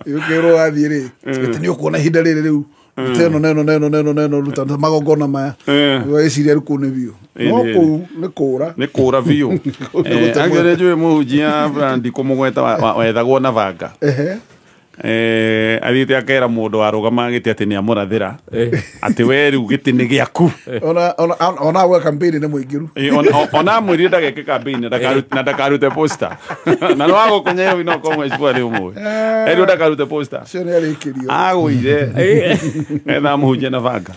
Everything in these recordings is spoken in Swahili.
Yukero athiri tini ukona hinda riri riu neno ruta magongona maya weciria rukune biu no kuu ni kura biu agere jwe muhujia brandi kumugweta wethagwo na banga athite akera mundu warugama giti ati ni amurathira ati we riu giti ni giaku ona wa campaign ni muingiru ona mwiri ndageke campaign na ndakarute poster na no ago kunyeyo ino komwe cipwa riu mwe eri ndakarute poster cio ni arikirio agwire na muhujia na banga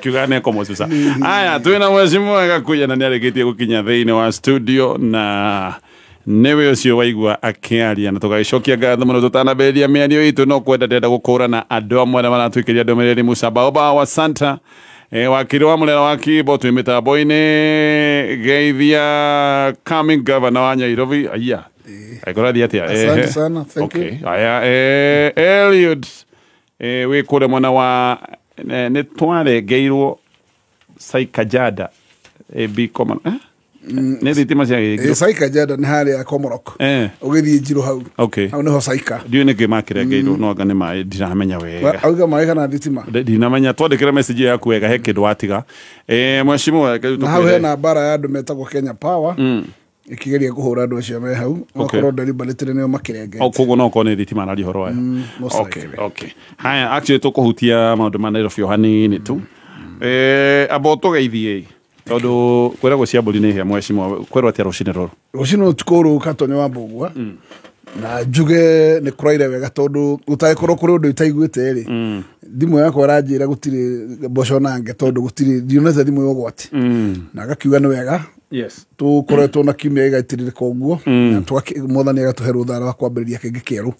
kiugane komo sasa aya twina mheshimiwa Gakuya na ni arikitie gukinya thiini wa studio na newe ucio waigua akiaria na tugacokia ngatho muno tutanaberia miario itu no kwenda ndenda gukurana andu amwe na maratwikiria ndomereri Musabaoba wa Santa wakiri wa mulera wa Kibo twi mitambo-ini Geithia coming governor wa Nairobi aya aikorathia atia asante sana thank you aya Eliud we kure mwana wa ne twarengeirwo Saikajada bikoma ne thitima cia Saika jada ni hari ya Komorok ugithie njiro hau hau niho Saika ndio ne gimakirengeirwo no anga ni mai ndiramenya wega auga mai kana thitima ndinamenya twandikira message yaku wega he kindu watiga mheshimiwa na hau hena bara ya andu metagwo Kenya Power ikigeria kuhura andu acio me hau okorwo deliberate nio makirenge koguo no kone thitima na rihoro aya okay haya actually tukuhutia maundu ma Nairobi hanini tu aboto geithie tondu kwera go ciamburi ni hia mheshimiwa kwerwo atia rucine roro rucine tukuru katonyo wa mbugwa na njuge ni kuraire wega tondu utaikoro kuri undu itaiguite ri thimu yakwa ranjira gutiri mboco nange tondu gutiri dionete thimu yogwati na gakiuga ni wega yes tukoretwo na kimia igaitirika uguo na mwathani agatuhe ruthara wa kwambiriria kingi kieru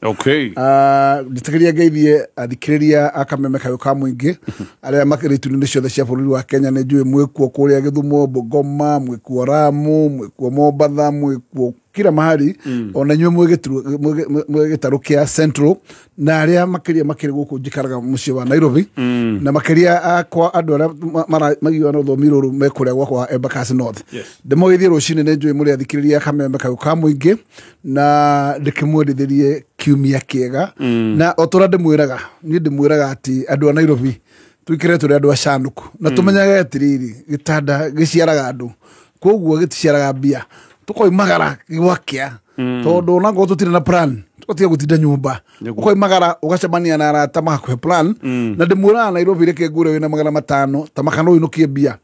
nditegeria ngeithie athikiriria akameme kayo ka muingi aria makiritu ni ciothe cia bururi wa Kenya ni njui mwikuo kuria Githumo Bungoma mwikuo Ramu mwikuo Mombatha mwikuo kila mahali ona nywe mwegitaru kia Central na aria makiria makiri guku njikaraga mucii wa Nairobi na makiria akwa andu aria magiwa no thomiro mekuria gwakwa Embakasi North ndimogeithie rucine ni njui muri athikiriria kameme kayo ka muingi na ndikimwendithirie kiumia kiega na otora ndimwiraga ati andu a Nairobi twikire turi andu acanuku na tumenyaga atiriri gitanda giciaraga andu koguo giticiaraga mbia tukoimagara gwakia tondu nango tutire na plan tukotiga gutinda nyumba ukoimagara ugacemania na arata makwe plan na ndimwira Nairobi reke ngure wina magana 5 tamakano uinukie mbia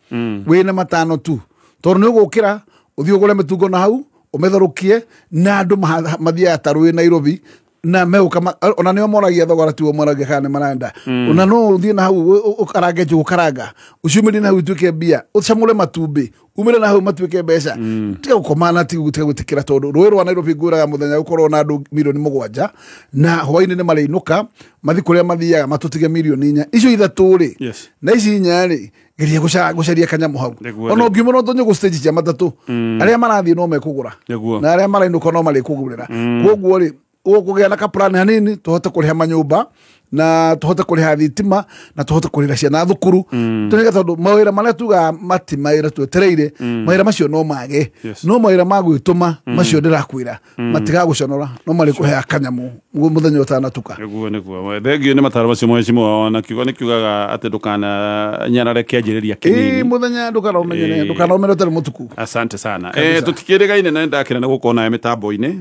wina 5 tu tondu ni gukira uthio ugure mitungo na hau umetharukie na andu mathia tarui Nairobi na meuka ona nio moragia thogora tu moragia kana maranda ona no uthie na hau ukarange jukaranga ucumiri na hau tuke mbia ucamule matumbi umire na hau matuike mbeca tiga gukomana tiga gutikira tondu rwiro wa Nairobi nguraga muthenya ukorwo na andu milioni 7 na hwaini ni mariinuka mathi kuria mathiaga matutige milioni 4 icio ithatu ri na ici 4 ri geria gucaria kanyamu hau ona ungiumo tonyo go stage cia matatu aria marathie no mekugura na aria marainuka no marikugurira koguo ri ukugea na ka plan hanini tuhote kuriha manyumba na tuhote kuriha thitima na tuhote kurira ciana thukuru tuniga tondu mawira maria tuga mati mawira twetereire mawira macio no mage no mawira magwituma macio ndirakwira matiga guconora no mari kuhea kanyamu muthenya utanatuka niguo thengio ni mataro macio mheshimiwa na kiugo ni kiugaga ati ndukana nyarare kianjiriria kinini muthenya ndukana umenyere tele mutuku asante sana tutikirigaine na ndakira na gukona mitambo-ini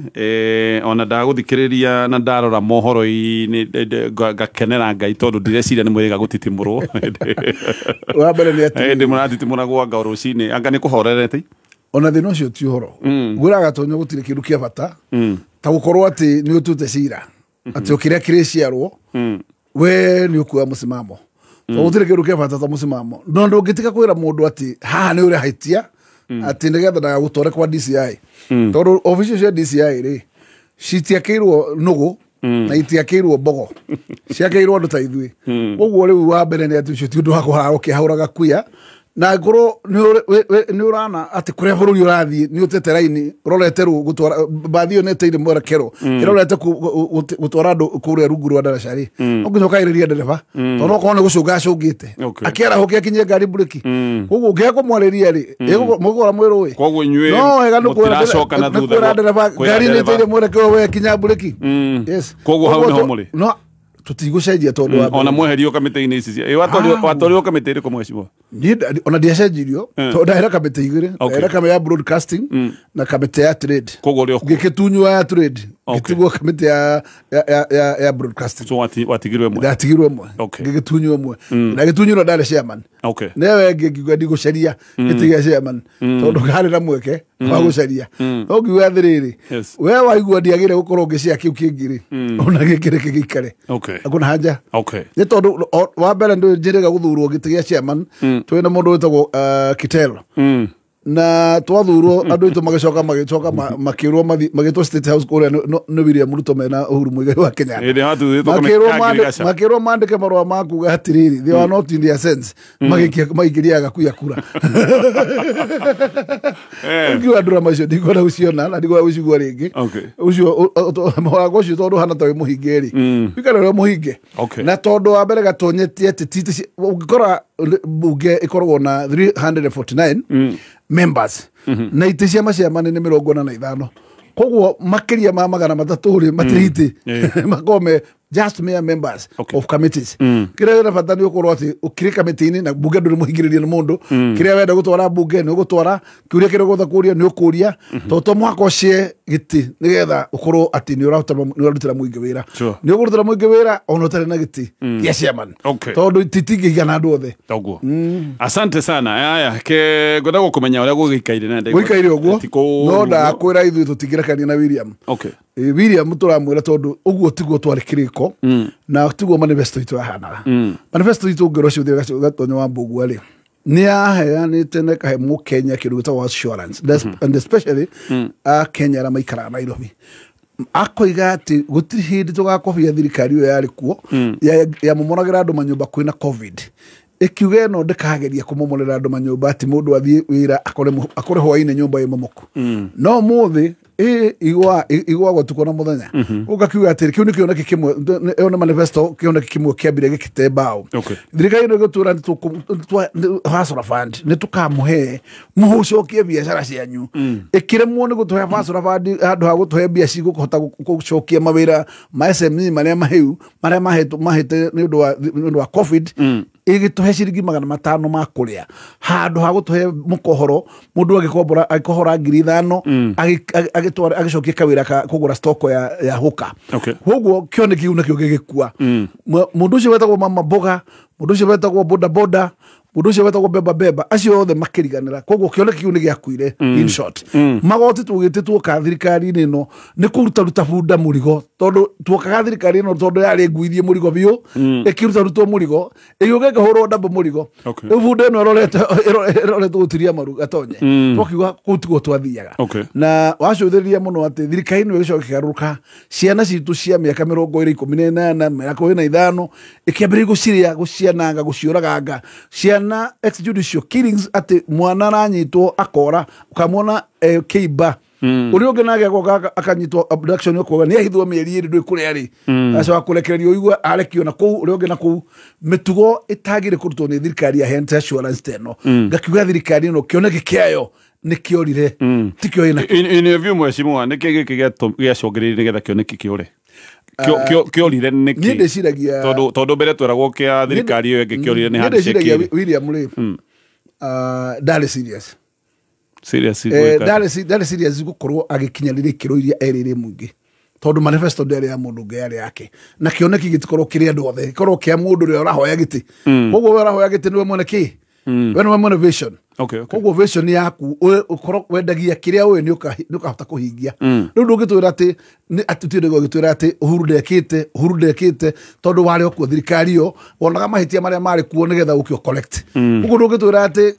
ona ndaguthikiriria na ndarora mohoro-ini gakenera ngai tondu ndireciria ni mwiriga gutitimurwo wa mbere ni ati ndi muratitimura gwa rucini anga ni kuhorerete ona thina ucio ti uhoro nguraga tonyo gutire kindu kia bata ta gukorwo ati ni utute cira ati ukiria kiriciarwo we ni ukua musimamo to gutire kindu kia bata ta musimamo no ndungitika kwira mundu ati haha ni uri haitia ati ndigetha ndaga gutore kwa DCI tondu official cia DCI ri citiakirwo nugu na itiakirwo bogo ciakirwo andu ta ithui uguo riu wa mbere ni ati ucio ti undu wa kuhara ukihuraga kuya na ngoro ni urana ati kuria bururi urathi ni utete raini urorete ru gutwara bathio neteire mwerekero irorete gutwara andu kuria rungu rwa daracari onginya kairiria ndereba tono kone gucunga cungite akiara hokia kinye ngari bureki koguo ngia kumwariria ri mugora mwirui koguo inyue no ega mutiracoka na thutha ndereba ngari neteire mwerekero we kinya bureki yes koguo hau niho muri no tutigucenjia tondu wa ona mweherio kamite-ini ici watorio kamite iri kumwecibo ona ndiacenjirio tondu ndahera kamite igiri ndahera kamite ya broadcasting na kamite ya trade koguo rio ngikitunywa ya trade ngitiguo kamite ya broadcasting so watigirwe mwe ndatigirwe mwe ngikitunywa mwe na gitunywa ndale chairman newe ngigwa ndiguceria ngitigia chairman tondu kari na mweke wa guceria ogiwa athiriri we waigua ndiagire gukorwo ngicia kiu kingiri ona gikire kigikare akuna haja ni tondu wa mbere ndu njiriga guthurwo gitigia chairman twina mundu witagwo Kitelo na twathurwo andu itu magicoka makirwo magitwo State House kuria no William Ruto mena Uhuru Muigai wa Kenya makirwo mandike marwa makuga atiriri they were not in their sense magikiria gakuya kura ngiwa ndura macio ndikona uciona na ndikona ucigua ringi ucio mwago ucio tondu hana tawe muhingeri bikarero muhinge na tondu wa mbere gatonyetie titi ungikora bunge ikoragwo na 349 members na ite ciama cia manene 45 koguo makiria ma magana matatu ri matiriti makome just mere members of committees kire na bata ni ukorwo ati ukire committee na bunge nduri muhingiriria ni mundu kire wenda gutwara bunge ni gutwara kiuria kire gutha kuria ni ukuria toto mwako cie giti nigetha ukorwo ati ni urarutira muingi wira ni urarutira muingi wira ono tare na giti ya chairman tondu titingi gana andu othe toguo asante sana haya ke goda gukumenya uria gugikaire na ndego gugikaire uguo no da kwira ithu tutingirakania na William William turamwira tondu uguo tiguo twari kiriko na tiguo manifesto itu ahana manifesto itu ngero cio thira gatonyo wa mbugu ari ni aheanite ne kahe mu Kenya kiruta wa assurance and especially Kenya ra maikara Nairobi akoiga ati gutiri hindi tugakobia thirikari yo yari kuo ya mumonagira andu manyumba kwina covid ikiuge no ndikageria kumomorera andu manyumba ati mundu athie wira akore hwaine nyumba imomoku no muthi igwa gutukona muthenya ugakiuga ati kiu nikio naki kimwe ona manifesto kio naki kimwe kiambire gikite bao thirikari no gutura hasora fund ni tukamuhe muhucokie biashara cianyu ikiremwo ni gutuhe hasora fund andu ha gutuhe biashara gukuhota gucokia mawira ma SME maria mahete ni undu wa covid igituhe ciringi 500 ma kuria handu ha gutuhe mukohoro mundu agikohora 5,000 agicokia kawira kugura stoko ya huka hugo kione kiuna kiugegekua mundu ucio wetagwo mama boga mundu ucio wetagwo boda boda mundu ucio wetagwo beba acio othe makiriganira koguo kione kiune giakuire in short magoti tugititwo ka thirikari nino ni kuruta bunda murigo tondu tuokaga thirikari no tondu yari nguithie murigo biu ikiruta rutwo murigo iyugeka horo ndabo murigo bunda no rorete gutiria maru gatonye twakiuga kutugo twathiaga na wacuthiria muno ati thirikari no icoke kigaruka ciana citu cia miaka 2018 miaka 25 ikiambire guciananga guciuraganga ciana extrajudicial killings ati mwana ranyitwo akora ukamwona kiba urio ngenage goga akanyitwo abduction yo ni ahithwo mieri iri ndui kuri ari aca kurekererio igwa arekio na ku urio ngena ku mitugo itagire kurutwo ni thirikari ya health assurance teno ngakiuga thirikari no kioneke kiayo nikiorire tikio in view mwecimu ni kigiki gia cogereri nigetha kioneke kiore kiorire niki ndeciragia tondu mbere tweragwo kia thirikari yo ngikiorire ni handshake William Lee dale serious dale serious gukorwo agikinyarire kiro iria erire mungi tondu manifesto ndere ya mundu ngari yake na kioneki gitikorwo kiri andu othe korwo kia mundu ri orahoya giti koguo orahoya giti niwe mwene ki when we motivation koguo vision yaku ukorwo wendagia kiria we ni ukahota kuhingia riu ndungitwira ati atutire gogitwira ati Uhuru ndekite tondu wari okuo thirikari yo wonaga mahitia maria mari kuo nigetha ukio collect koguo ndungitwira ati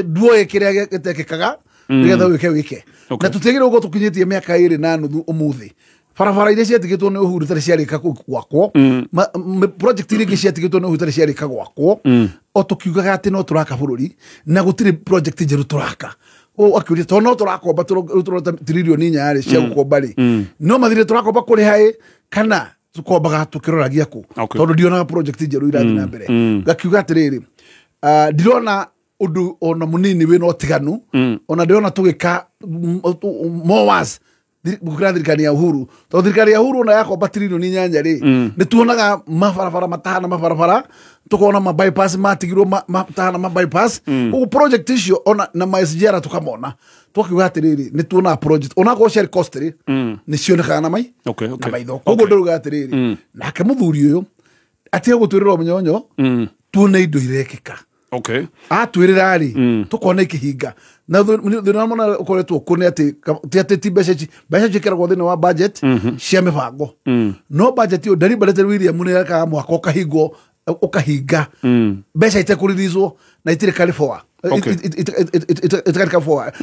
duoye kiria gitekekaga nigetha wike na tutigire ugo tukinyitie miaka 2 na nuthu umuthi barabara iria ciatigitwo nĩ Uhuru tarĩ ciarĩka gwakwo project iria ingĩ ciatigitwo nĩ Uhuru tarĩ ciarĩka gwakwo o tũkiugaga atĩ no tũraka bũrũri na gũtirĩ project njerũ tũraka akĩũria tondũ no tũrakomba tũrota tiririoni 4 cia gũkomba rĩ no mathire tũrakomba kũrĩha ĩ kana tũkombaga tũkĩroragia kũ tondũ ndionaga project njerũ irathiĩ na mbere ngakiuga atĩrĩrĩ ndirona undu ona munini wina utiganu ona ndiona tugika mowas gukira thirikari ya Uhuru to thirikari ya Uhuru ona yakomba tiririoni 8 ri ni tuonaga mabarabara matahana mabarabara tukona ma bypass matigirwo matahana ma bypass ugu project icio ona na SGR tukamona tukiuga atiriri ni tuona project ona ko share cost ri ni cionekaga na mai na maitho koguo nduga atiriri nake muthuri uyu atia gutwirira munyonyo tuona indo irekeka okay atwirira ri tukona ikihinga na thina mona ukoretwo kune ati ti mbeca cikeragwo thini wa budget cia mibango no budget yo deliberate William ni aka mwaka ukahinga mbeca itekuririzwo na itire kalifoa itakari forward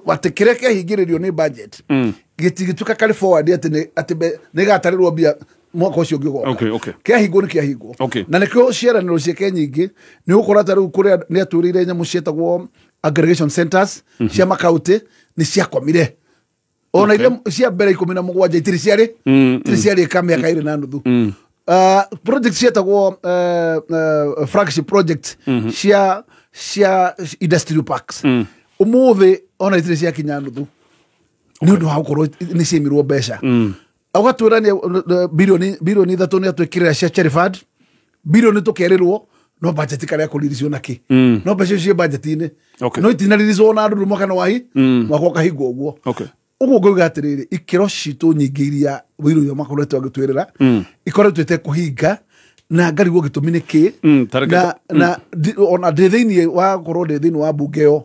watekere ke hingiririo ni budget gitigituka kali forward ati ne gatarirwo bia mwaka ucio ngigoka kia hingo ni kia hingo na nikyo ciaraniro ciake nyingi ni ukora taru kuria ni aturire nyamu cietagwo aggregation centers cia makauti ni ciakomire ona ile cia mbere 17 itiri ciari kamĩaka 2 na nuthu project cietagwo flagship project cia industrial parks umuthi ona itiri cia kinya nuthu ni undu wa gukorwo ni cimirwo mbeca agatwirania bilioni 3 ni atwikirira cia Cheriford bilioni tukerirwo no budget kare kuririzio naki no mbeca cia budget-ini no itinaririzwo na andu mwaka wahi mwaka kahingo uguo uguo ngoiga atiriri ikiro citu nyingi iria wiru yo makoretwo agitwirira ikoretwo ite kuhinga na ngari wo gitumine ki na ona thĩinĩ wa korwo thĩinĩ wa bunge yo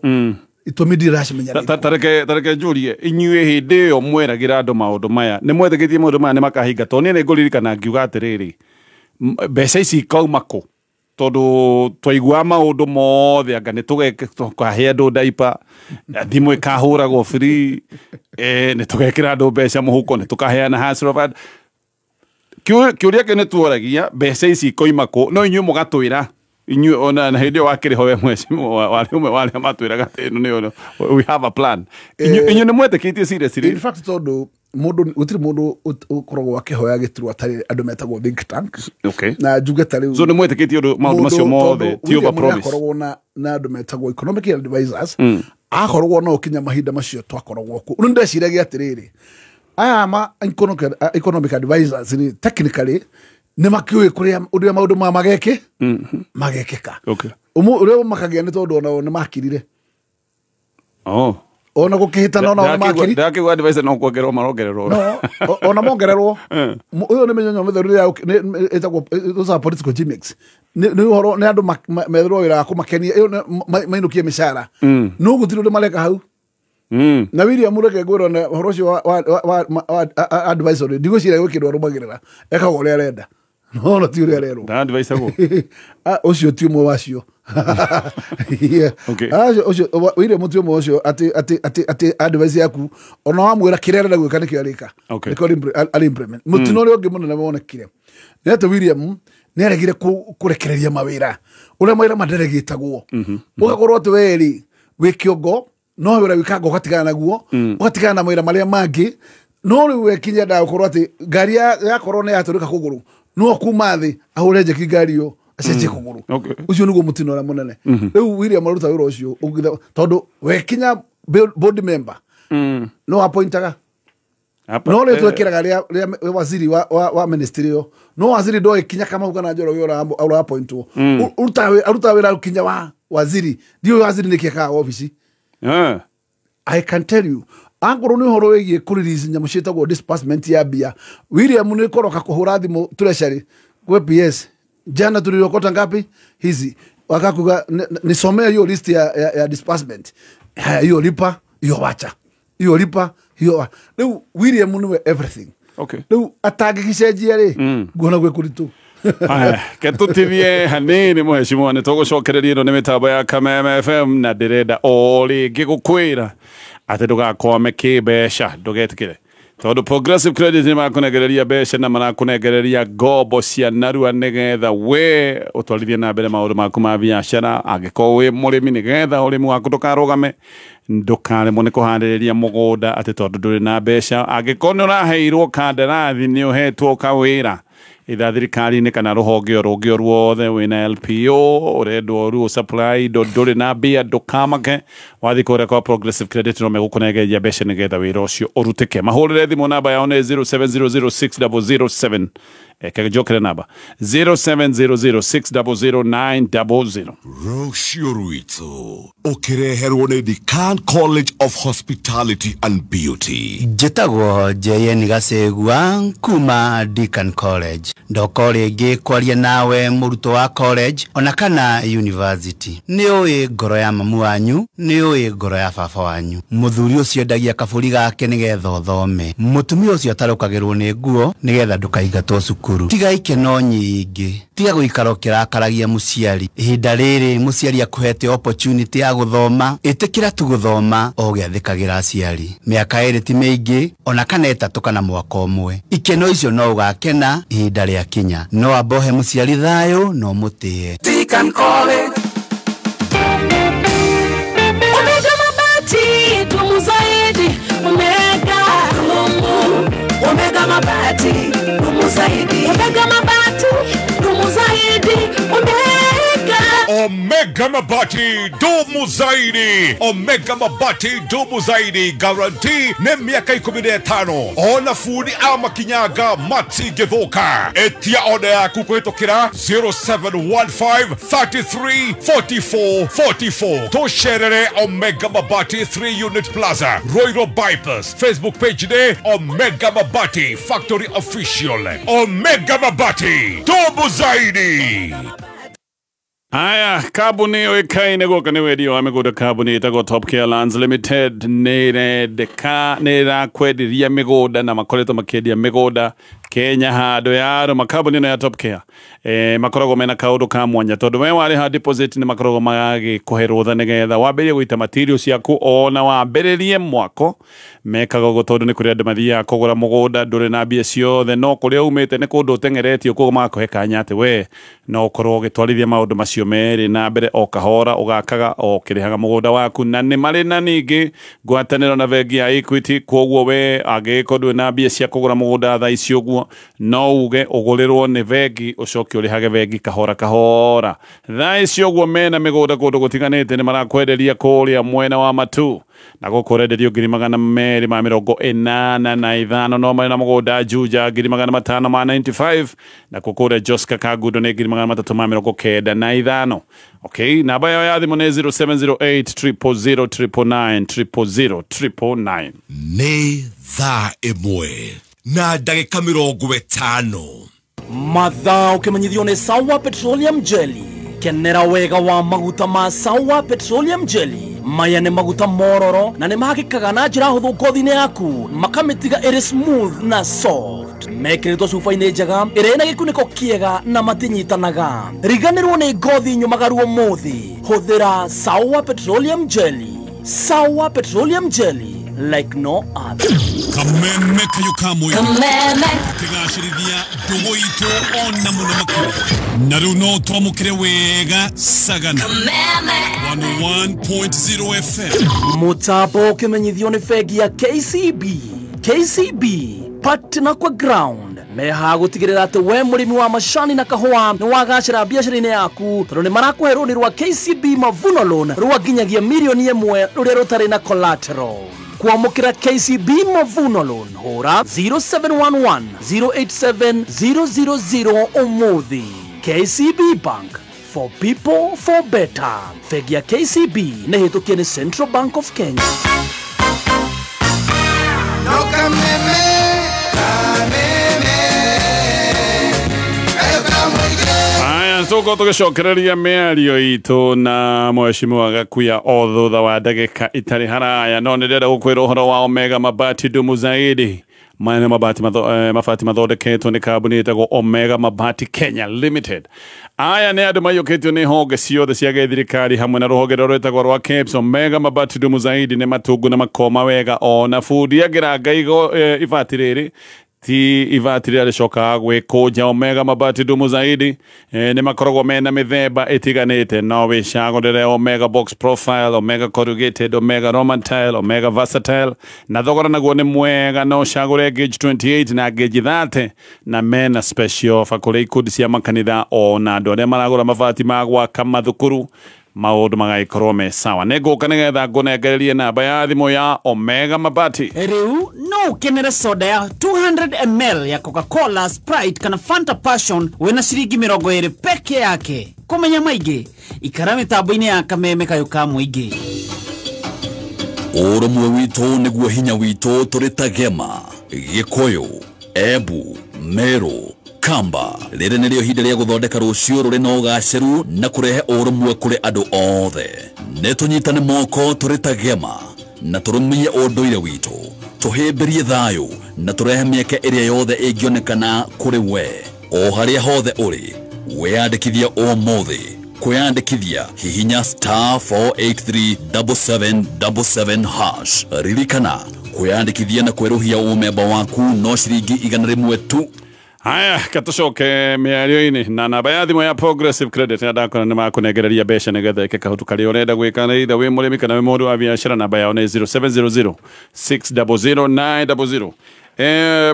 itumi ndiracimenya tareke njurie inyuĩ hĩndĩ ĩyo mweragira andũ maũndũ maya nĩ mwetĩkĩtie maũndũ maya nĩ makahinga to niĩ nĩ ngũririkana ngiuga atĩrĩrĩ mbeca ici ikauma kũ tondu twaigua maundu mothe anga ni tukahe andu daipa thimũ ikahũragwo free ni tugekĩra andu mbeca mũhuko ni tukaheana Hasselblad kiuria kĩ nĩ tuoragia mbeca ici ikoima kũ no inyuĩ mũgatwĩra inyuĩ ona na hĩndĩ ĩyo wakĩrĩ ho we mheshimiwa wari ũmwe wa arĩa matwĩraga atĩ nĩ we have a plan inyuĩ nĩ mwetĩkĩtie seriously in fact tondu mundu gutiri mundu ukoragwo akihoya gitirwa atari andu metagwo think tank na njuge tari so ni mwetikitie maundu macio mothe ti over promise akoragwo na andu metagwo economic advisors akoragwo no kinya mahinda macio twakoragwo ku unu ndeciragia atiriri aya ma economic advisors ni technically ni makiuĩ kuria uria maundu magekeka uria makagia ni tondu ona makirire ona gukihitana ona makiri ndakigwa advice no kuongererwo marongererwo ona mongererwo uyu ni menyonyo metheru ya etagwo those political gimmicks ni horo ni andu methero wira kumakenia mainukie mishara no gutiro maleka hau na William Mureke gwiro na horo cio wa advisory ndigocira gwikirwo rumagirira ekago uria arenda no ti uria arero na advice ago ucio ti umwe wacio ucio wire mutu umwe ucio ati advice yaku ona wamwira kirerera gwika nikio arika ali implement mutu no ri ongi muno na wonekire nete William ni aregire kurekereria mawira uria mawira maderegitagwo ugakorwo ati weri wi kiongo no wira wikango gatigana naguo ugatigana na mawira maria mangi no ri wekinya da ukorwo ati ngari ya korona yaturika kuguru no kuma thi ahure njeki ngari yo acenjie kuguru ucio niguo mutino ra munene riu William aruta wira ucio tondu wekinya board member no appointaga no le twekiraga ria waziri wa ministry yo no waziri do ikinya kama ukana njoro yora aura appointwo aruta wira ukinya wa waziri dio waziri nikieka office I can tell you angoro ni horo wegie kuririzi nyamushitagwo disbursement ya bia William ni koroka kuhura thimu treasury kwe PS jana tulirokota ngapi hizi wakakuga nisomea hiyo list ya disbursement hiyo lipa hiyo wacha hiyo lipa hiyo leo William ni everything leo atagikicejia ri ngona gwe kuritu ke tutithie hanini mheshimiwa ni tugucokereria ino ni mitambo ya Kameme FM na ndirenda o ringi gukwira ati ndugakome kimbeca ndugetikire tondu Progressive Credit ni makunegereria besha na marakunegereria gobo cia narua nigetha we utwarithie na mbere maundu maku ma biashara angiko we murimi nigetha urimi waku ndukarugame ndukaremwo ni kuhandiriria mugunda ati tondu nduri na besha angiko ni uraheirwo kandarathi ni uhetwo kawira itha thirikari-inĩ kana rũhonge rũngĩ ruothe wĩna LPO ũrendwo ruo supply ndũrĩ na mbia ndũkamake wathi kũrĩa kwa Progressive Credit no megũkũnengeria mbeca nĩgetha wĩra ũcio ũrutĩke mahũrĩre thimũ namba yao nĩ 07006007 kagĩjokere namba 0700600900 Rũciũ rwitũ ũkĩreherwo nĩ Dekan College of Hospitality and Beauty. Njĩtagwo JN Gacegua kuma Dekan College. Ndoka rĩngĩ kwaria nawe mũrutwo wa college ona kana university. Nĩ ũĩ ngoro ya mamu wanyu, nĩ ũĩ ngoro ya baba wanyu. Mũthuri ũcio endagia kabũri gake nĩgetha ũthome. Mũtumia ũcio atarũkagĩrwo nĩ nguo nĩgetha ndũkaingatwo cukuru. Tiga ikeno nyingĩ. Tiga gũikara ũkĩrakaragia mũciari. Ihinda rĩrĩ mũciari akũhete opportunity ya gũthoma. Ĩtĩkĩra tu gũthoma o gĩathĩkagĩra aciari. Mĩaka ĩrĩ ti mĩingĩ ona kana ĩtatũ kana mwaka ũmwe. Ikeno icio no ũgakena ihinda rĩa kinya. No ambohe mũciari thayũ no mũtĩe. Dekan College. Omega Mabati, dumu zaidi. Omega Mabati, dumu zaidi. Omega Mabati, dumu zaidi. Omega Mabati dumu zaidi. Omega Mabati dumu zaidi. Guarantee ne miaka 15. Ona fundi ama kinyaga Mati Gevoka. Etia oda yaku kuhitokera 0715-33-44-44. Tosherere Omega Mabati 3 Unit Plaza, Royal Bypass. Facebook page de Omega Mabati Factory Official. Omega Mabati dumu zaidi. Aya, kabuni ikaine goka ni wedio amegoda kabuni itago Top Care Lands Limited nera kwediria migoda na makoleto makedia migoda Kenya hado yaro makabuni na ya Top Care makorogo mena kaudu ka mwanya tondu we wari ha deposit ni makorogo magagi kuherutha nigetha wamberie guita materials yaku ona wambererie mwako mekago tondu ni kuri andu mathia kugura mugunda nduri na mbia ciothe no kuri umite ni kundu tengeretio kugo makohe kanya ati we no korwo gitwarithia maundu macio meri na mbere o kahora ugakaga o kirihaga mugunda waku na ni mari na ningi ngwataniro na bengi ya Equity koguo we agikorwo na mbia cia kugura mugunda tha icio guo no uge ugurirwo ni bengi ucoke urihage bengi kahora kahora tha icio guo mena migunda kundu gutiganite ni marakwenderia kuria mwena wa Matu na gukurenderio 285 no mari na mugunda Juja 595 na gukure Joska Kagudo ni 395. Okay, namba yao ya thimu ni 0708-000-999. Nĩ thaa ĩmwe na ndagĩka 50. Mathaa ũkĩmenyithio nĩ Sawa Petroleum Jelly. Kenera wega wa maguta ma Sawa Petroleum Jelly. Maya nĩ maguta mororo na nĩ mahakĩkaga na njĩra hũthũ ngothi-inĩ yaku makamĩtiga ĩrĩ smooth na soft. Mekĩrĩtwo cuba-inĩ njega ĩrĩ na gĩkunĩko kĩega na matinyitanaga. Riganĩrwo nĩ ngothi nyũmagaru ũmũthĩ. Hũthĩra Sawa Petroleum Jelly. Sawa Petroleum Jelly, like no other. Kameme kayo kamoy. Kameme. Tigashirithia ndugu itu ona muno makuru. Naruno twamukire wega sagana. Kameme. 101.0 FM. Mutambo ũkĩmenyithio nĩ bengi ya KCB. KCB, partner kwa ground. Meha gũtigĩrĩra atĩ we mũrĩmi wa macani na kahũa nĩ wagacĩra biacara-inĩ yaku tondũ nĩ marakũhe rũni rwa KCB Mavuno Loan rwa nginyagia mirioni 1 rũrĩa rũtarĩ na collateral. Kuamũkĩra KCB Mavuno Loan hũra 0711 087 000 ũmũthĩ. KCB Bank, for people for better. Bengi ya KCB nĩ hĩtũkie nĩ Central Bank of Kenya. No kameme, kameme. Aya, tuko tugicokereria mĩario itu na Mheshimiwa Gakuya o thutha wa ndagĩka itarĩ haraya no nĩ ndĩrenda gũkwĩra ũhoro wa Omega Mabati dumu zaidi. maene mabati mathondeketwo nĩ kambuni ĩtagwo Omega Mabati Kenya Limited. Aya nĩ andũ maiyũkĩtio nĩ honge ciothe cia gĩthirikari hamwe na rũhonge rũrĩa rwĩtagwo rwa KEBS. Omega Mabati Dumu Zaidi nĩ matungu na makoma wega ona budi agĩranga ibati rĩrĩ ti ibati rĩrĩa rĩcokaga gwĩkũnja. Omega Mabati Dumu Zaidi nĩ makoragwo mena mĩthemba ĩtiganĩte, no wĩcagũrĩre Omega Box Profile, Omega Corrugated, Omega Roman Tile, Omega Versatile, na thogora naguo nĩ mwega. No ũcagũre gauge 28 na gauge 30 na mena special offer kũrĩ ikundi cia makanitha ona andũ arĩa maragũra mabati ma gwaka mathukuru, maũndũ magagĩkorwo me sawa. Nĩngũka nĩgetha ngũnengererie namba ya thimũ ya Omega Mabati. Rĩu no ũkenere soda ya 200 ml ya Coca-Cola, Sprite kana Fanta Passion wĩna ciringi 20 peke yake. Kũmenya maingĩ ikara mĩtambo-inĩ ya kameme kayũ ka mũingĩ. Ũrũmwe witũ nĩguo hinya witũ tũrĩ ta Gema, Gĩkũyũ, Embu, Meru, Kamba. Rĩrĩ nĩrĩo ihinda rĩa gũthondeka rũciũ rũrĩ na ũgacĩru na kũrehe ũrũmwe kũrĩ andũ othe. Nĩtũnyitane moko tũrĩ ta Gema na tũrũmie ũndũire witũ, tũhĩmbĩrie thayũ na tũrehe mĩeke ĩrĩa yothe ĩngĩonekana kũrĩ we. O harĩa hothe ũrĩ, wĩyandĩkithia ũmũthĩ. Kwĩyandĩkithia hihinya *4837777#. Ririkana kwĩyandĩkithia na kwerũhia ũmemba waku no ciringi 100 tu. Haya, katucoke mĩario-inĩ na namba ya thimũ ya Progressive Credit ya ndakona nĩ makũnengereria mbeca nĩgetha ĩke kahutu karĩa ũrenda gwĩka na either wĩ mũrĩmi kana wĩ mũndũ wa biacara. Namba yao nĩ 0700600900.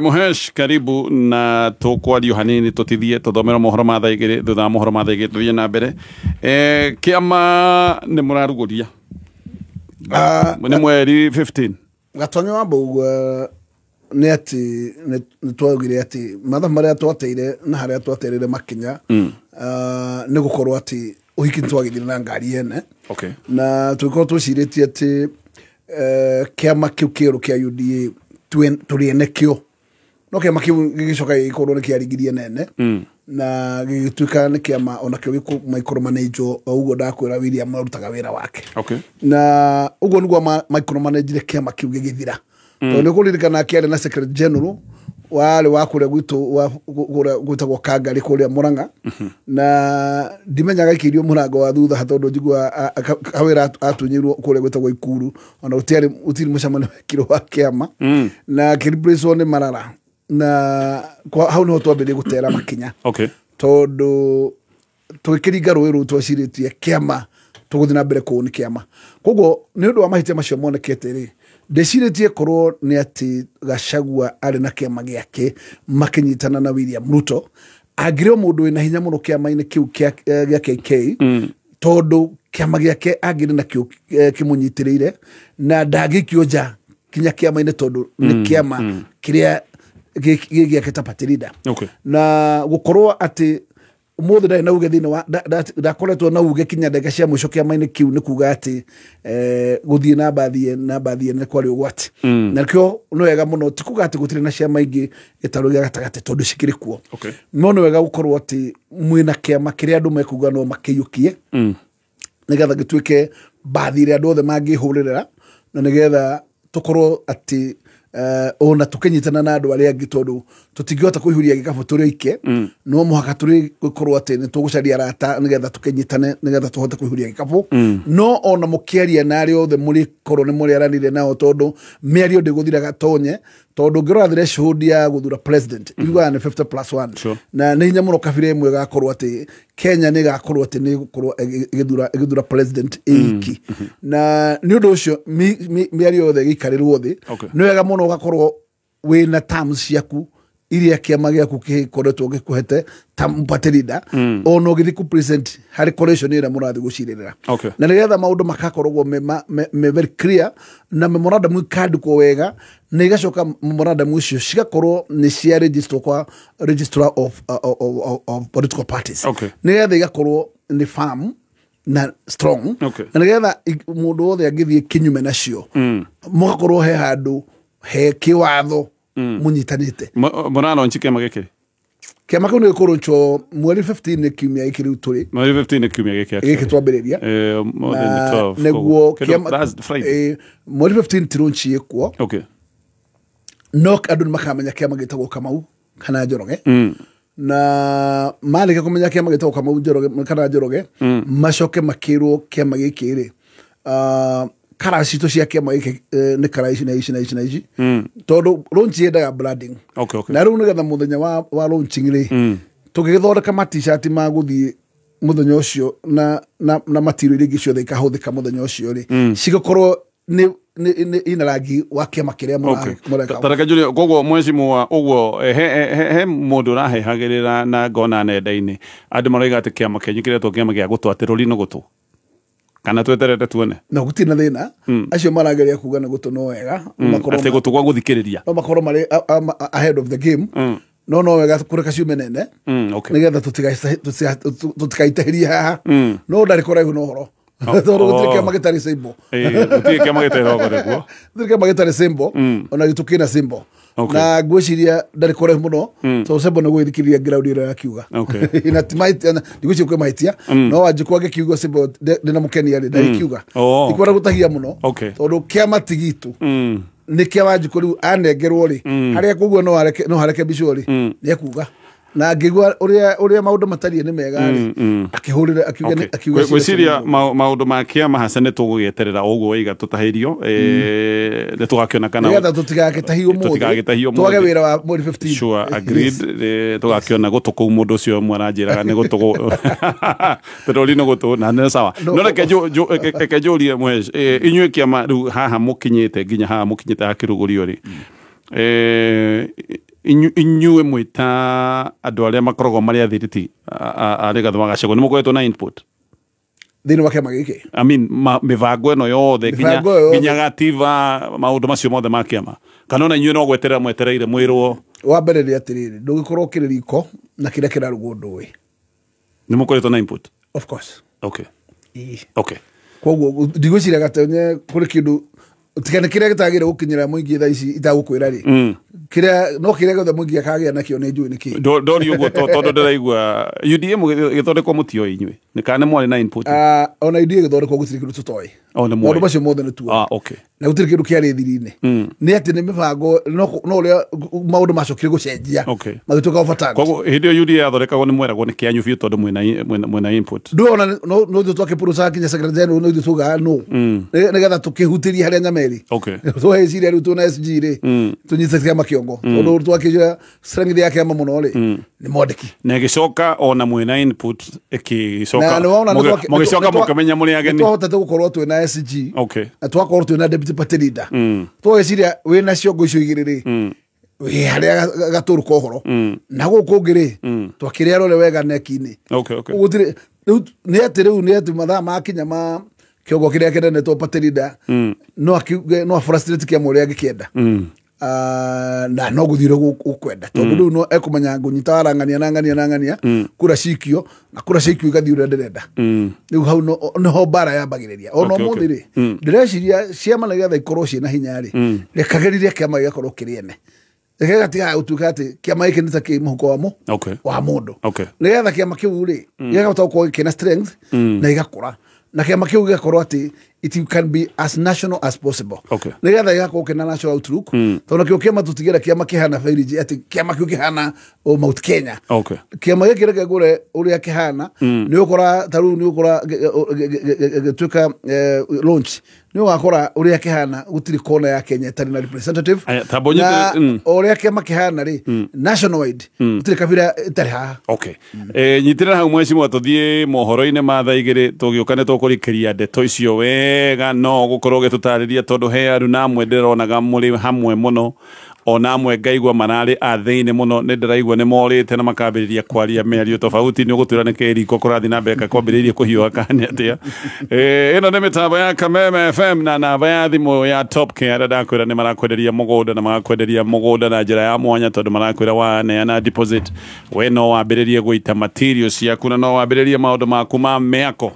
Muhesh, karibu na tũkwario hanini tũtithie tũthomera mohoro ma thaa igĩrĩ. Thutha wa mohoro ma thaa igĩrĩ tũthiĩ na mbere. Kĩama nĩ mũrarugũria nĩ mweri 15 gatonyo wambo nĩ atĩ nĩ twaugire atĩ mathaa marĩa twateire na harĩa twateire makinya nĩ gũkorwo atĩ ũhiki nĩtwagĩthire na ngari ene na tũgĩkorwo twĩcirĩtie atĩ kĩama kĩu kĩerũ kĩa UDA tũrĩ ene kĩo, no kĩama kĩu gĩgĩcoka gĩgĩkorwo nĩ kĩaringirie nene na gĩgĩtuĩka nĩ kĩama onakĩo micromanage o ũguo ndakwĩra William arutaga wĩra wake na ũguo nĩguo micromanagire kĩama kĩu gĩgĩthira. Tondũ nĩ kũririkana kĩarĩ na Secretary General warĩ wa kũrĩa gwitũ gwĩtagwo Kangarĩ kũrĩa Mũrang'a na ndimenyaga ikĩirio mũrango wa thutha tondũ njigua kawĩra atunyirwo kũrĩa gwĩtagwo Ikuru ona ũtirĩ mũcemanio wekirwo wa kĩama na kĩreplacewo nĩ Marara na hau nĩho twambĩrĩirie gũtera makinya tondũ tũgĩkĩringa rũĩ rũu twecirĩtie kĩama tũgũthiĩ na mbere kũu nĩ kĩama. Koguo nĩ ũndũ wa mahĩtia macio monekete-rĩ, ndecirĩtie korwo nĩ atĩ Gachagua arĩ na kĩama gĩake makĩnyitana na William Ruto angĩrĩ o mũndũ wĩna hinya mũno kĩama-inĩ kĩu gĩa KK tondũ kĩama gĩake angĩrĩ nakĩo kĩmũnyitĩrĩire na ndangĩikio nja kinya kĩama-inĩ tondũ nĩ kĩama kĩrĩa gĩgĩake ta party leader na gũkorwo atĩ mũthĩ ndarĩ na uge thĩinĩ wa ndakoretwo na uge kinya ndege cia mũico kĩama-inĩ kĩu nĩ kuga atĩ gũthiĩ na mbathi nĩ kwarĩ ũgwati na kĩo nĩ wega mũno ti kuga atĩ gũtirĩ na ciama ingĩ gĩtarũ gĩa gatagatĩ tondũ cikĩrĩ kuo no nĩ wega gũkorwo atĩ mwĩna kĩama kĩrĩa andũ mekuga no makĩiyũkie nĩgetha gĩtuĩke mbathi ĩrĩa andũ othe mangĩhũrĩrĩra na nĩgetha tũkorwo atĩ ona tũkĩnyitana na andũ arĩa angĩ tondũ tũtingĩhota kũihũria gĩkabũ tũrĩ oike no mũhaka tũrĩ gũkorwo atĩ nĩ tũgũcaria arata nĩgetha tũkĩnyitane nĩgetha tũhote kũihũria gĩkabũ no ona mũkĩaria na arĩa othe mũrĩ korwo nĩ mũrĩaranire nao tondũ mĩario ndĩgũthiraga tonye tondũ ũngĩrora threshold ya gũthura president yugaga nĩ 50+1 na nĩ hinya mũno kabira ĩmwe gakorwo atĩ Kenya nĩ gakorwo atĩ nĩ gũkorwo ĩgĩthura president iki na nĩ ũndũ ũcio mĩario yothe gĩikarĩrwo thĩ nĩ wega mũno ũgakorwo wĩna terms ciaku iria kĩama gĩaku gĩkoretwo gĩkũhete ta party leader ona ũgĩthiĩ ku present harĩ coalition ĩrĩa mũrathiĩ gũcirĩrĩra na nĩgetha maũndũ makakoragwo me very clear na memorandum ikandĩkwo wega na igacoka memorandum icio cigakorwo nĩ cia register kwa registrar of political parties nĩgetha igakorwo nĩ firm na strong na nĩgetha mũndũ wothe angĩthiĩ kinyume nacio mũgakorwo he handũ he kĩwatho munyitanite Morano nchikema gĩkĩ kĩama kĩu nĩ gĩkũrũnchwo mweri 15 kiumia gĩkĩ rĩu tũrĩ mweri 15 kiumia gĩkĩ twambĩrĩria nĩguo mweri 15 tirũnchi ĩkuo no andå makamenya kä ama gä tagwo Kamau kana Njoroge na marä kumenya kä ama gä tagwo Kamau kana Njoroge macoke makärwo kä ama gä kä rä kara citå cia kä ama gä nä kara ici na ici na ici na ici tondå launch yendaga branding na rä u nä getha må thenya wa launching rä tå gä gä thondeka matishat magå thiä må thenya å cio na matiro iria ingä ciothe ikahå thä ka må thenya å cio rä cigåkorwo ina rangi wa kä ama kä rä a må tareka Junior koguo mwecimu uguo he mundu rahehagirira na ngona nenda-inĩ andũ maroiga atĩ kĩama kĩanyu kĩretwo kĩama gĩa gũtwatĩrwo rino gũtũ kana tweterete tuone na gũtirĩ na thĩna acio marageria kuga nĩ gũtũ no wega atĩ gũtũ gwa gũthikĩrĩria no makorwo marĩ ahead of the game no wega kũreka ciume nene nĩgetha tũtikaitĩhĩrie haha no ndarĩ kũraihu na ũhoro tondũ gũtirĩ kĩama gĩtarĩ symbol gũtirĩ kĩama gĩtarĩ ũhoro gũtirĩ kĩama gĩtarĩ symbol ona gĩtũ kĩna symbol na ngwĩciria ndarĩ kũraihu mũno tondũ symbol nĩ gwĩthikĩrĩria ground ĩrĩa yakiuga na ndigwĩciria kwĩ mahĩtia no wanjĩkwa angĩkiuga symbol ndĩnamũkenia rĩ ndarĩkiuga ikwenda gũtahia mũno tondũ kĩama ti gitũ nĩ kĩa Wanjikũ rĩu anengerwo rĩ harĩa kũguo no hareke mbico rĩ nĩ ekuga na ngĩgua ũrĩa maũndũ matariĩ nĩ mega rĩ akĩhũrĩra akiuga gwĩciria maũndũ ma kĩama Hassan nĩ tũgũgĩeterera ũguo waiga tũtahĩrio nĩ tũgakĩona kana nĩgetha tũtigagĩtahio twage wĩra wa mweri 15 sure agreed tũgakĩona gũtũ kũu mũndũ ũcio ũmwe aranjĩraga nĩ gũtũ tũrori nĩ gũtũ na nĩ sawa no reke njũrie Mwesh inyuĩ kĩama rĩu haha mũkinyĩte nginya haha mũkinyĩte hakĩrũgũrio rĩ inyuĩ mwĩta andũ arĩa makoragwo marĩ athiriti arĩ Gathũ wa Gachagua nĩ mũkoretwo na input thĩinĩ wa kĩama gĩkĩ I mean mĩbango ĩno yothe nginya gatiba maũndũ macio mothe ma kĩama kana ona inyuĩ no gweterera mwetereire mwĩrwo wa mbere nĩ atĩrĩrĩ ndũgĩkorwo kĩrĩ riko na kĩrĩa kĩrarugwo ndũĩ nĩ mũkoretwo na input of course okay koguo ndigwĩciria gatenye kũrĩ kĩndũ tikane kĩrĩa gĩtagĩrĩire gũkinyĩra mũingĩ thaa ici itagũkwĩra rĩ kĩrĩa no kĩrĩa gĩothe mũingĩ akagĩa nakĩo nĩ njũĩ nĩ kĩ ndori ũguo tondũ ndĩraigua UDM gĩthondekwo mũtio inyuĩ nĩ kana nĩ mwarĩ na input ona UDA gĩthondekwo gũtirĩ kĩndũ tũtoĩ maũndũ macio mothe nĩ tuo na gũtirĩ kĩndũ kĩarĩ thiri-inĩ nĩ atĩ nĩ mĩbango no ũrĩa maũndũ macokire gũcenjia magĩtuĩka ũbatani koguo hĩndĩ ĩyo UDA yathondekagwo nĩ mweragwo nĩ kĩanyu biũ tondũ mwĩna input ndũona no ithuĩ twakĩpũrũca nginya secretary general no ithuĩ tugaga no nĩgetha tũkĩhutĩrie harĩa nyameri tũheciria rĩu twĩna SG rĩ tũnyite kĩama kĩongo tondũ twakĩjua strength ya kĩama mũno rĩ nĩ mwandĩki na ĩgĩcoka ona mwĩna input ĩgĩcoka mũgĩcoka mũkamenya mũrĩ ageni twahotete gũkorwo twĩna SG na twakorwo twĩna deputy party leader twagĩciria wĩna ciongo icio igĩrĩ rĩ wĩ harĩa gatũrũ ka ũhoro na gũkũ ũngĩ rĩ twakĩrĩ arore wega neki-inĩ gũtirĩ nĩ atĩ rĩu nĩ atĩ mathaa makinya ma kĩongo kĩrĩa kĩnenetwo party leader no frustrate kĩama ũrĩa gĩkĩenda na no gũthire gũkwenda tondũ rĩu no ekũmenya ngũnyita warang'ania kura cikio na kura cikio igathiĩ ũrĩa ndĩrenda rĩu hau nĩho mbara yambagĩrĩria ona ũmũthĩ rĩ ndĩreciria ciama nĩgetha ikorwo ciĩna hinya rĩ rekagĩririe kĩama gĩgakorwo kĩrĩene reke gatiga gũtuĩka atĩ kĩama gĩkĩ nĩ ta kĩ mũhuko wa mũndũ nĩgetha kĩama kĩu rĩ gĩkahota gũkorwo kĩna strength na gĩgakũra na kĩama kĩu gĩgakorwo atĩ it can be as national as possible nĩgetha gĩgakorwo kĩna national outlook tondũ kĩo kĩama tũtigĩra kĩama kĩhana Fairiji atĩ kĩama kĩu kĩhana Mount Kenya kĩama gĩkĩ reke ngũre ũrĩa kĩhana nĩ ũkora tarĩu nĩ ũkora gĩtuĩka launch nĩ ũgakora ũrĩa kĩhana gũtirĩ kona ya Kenya ĩtarĩ na representative na ũrĩa kĩama kĩhana rĩ national wide gũtirĩ kabira ĩtarĩ haha nyitĩrĩra hau Mheshimiwa tũthiĩ mohoro-inĩ ma thaa igĩrĩ tũgĩũka nĩ tũkũrĩkĩria ndeto icio wega no gũkorwo gĩtũtarĩria tondũ he aruna amwe ndĩronaga mũrĩ hamwe mũno ona amwe ngaigua mararĩ athĩinĩ mũno nĩ ndĩraigua nĩ morĩte na makambĩrĩria kwaria mĩario tofauti nĩ ũgũtwĩra nĩ kĩriko kũrathiĩ na mbere kwambĩrĩirie kũhiũha kana atĩa ĩno nĩ mĩtambo ya Kameme FM na namba ya thimũ ya Top Care arĩa ndakwĩra nĩ marakwenderia mũgũnda na magakwenderia mũgũnda na njĩra ya mwanya tondũ marakwĩra waneana deposit we no wambĩrĩrie gũita material ciaku na no wambĩrĩrie maũndũ maku ma mĩako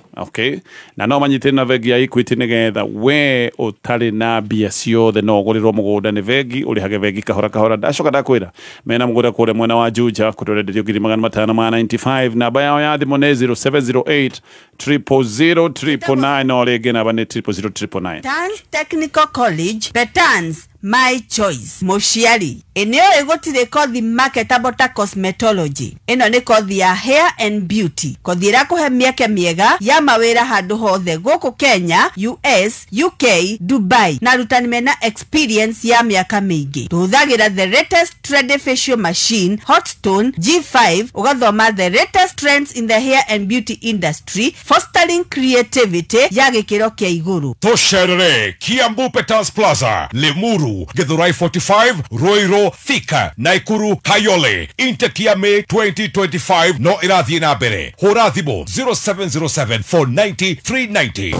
na no manyitĩrĩ na bengi ya Equity nĩgetha we ũtarĩ na mbia ciothe no ũgũrĩrwo mũgũnda nĩ bengi ũrĩhage bengi kahora ndacoka ndakwĩra mena mũgũnda kũrĩa mwena wa Juja kũtũrenderio 595 namba yao ya thimũ nĩ 0708 000 999 o rĩngĩ namba nĩ 000 999. Petans Technical College, Petans my choice Mushiari eneo egotire kothi marketable ta cosmetology eno ni kothi ya hair and beauty kothi irakuhe mieke miega ya mawira handu hothe guku Kenya US UK Dubai na rutani mena experience ya miaka mingi tuthagira the latest 3D facial machine Hotstone G5 ugathoma the latest trends in the hair and beauty industry fostering creativity ya gikiro kia iguru Tosherere Kiambu Petals Plaza Limuru Githurai 45 Roiro Thika Naikuru Kayole Intakiame 2025 no irathi na bere Horathibo 0707 490 390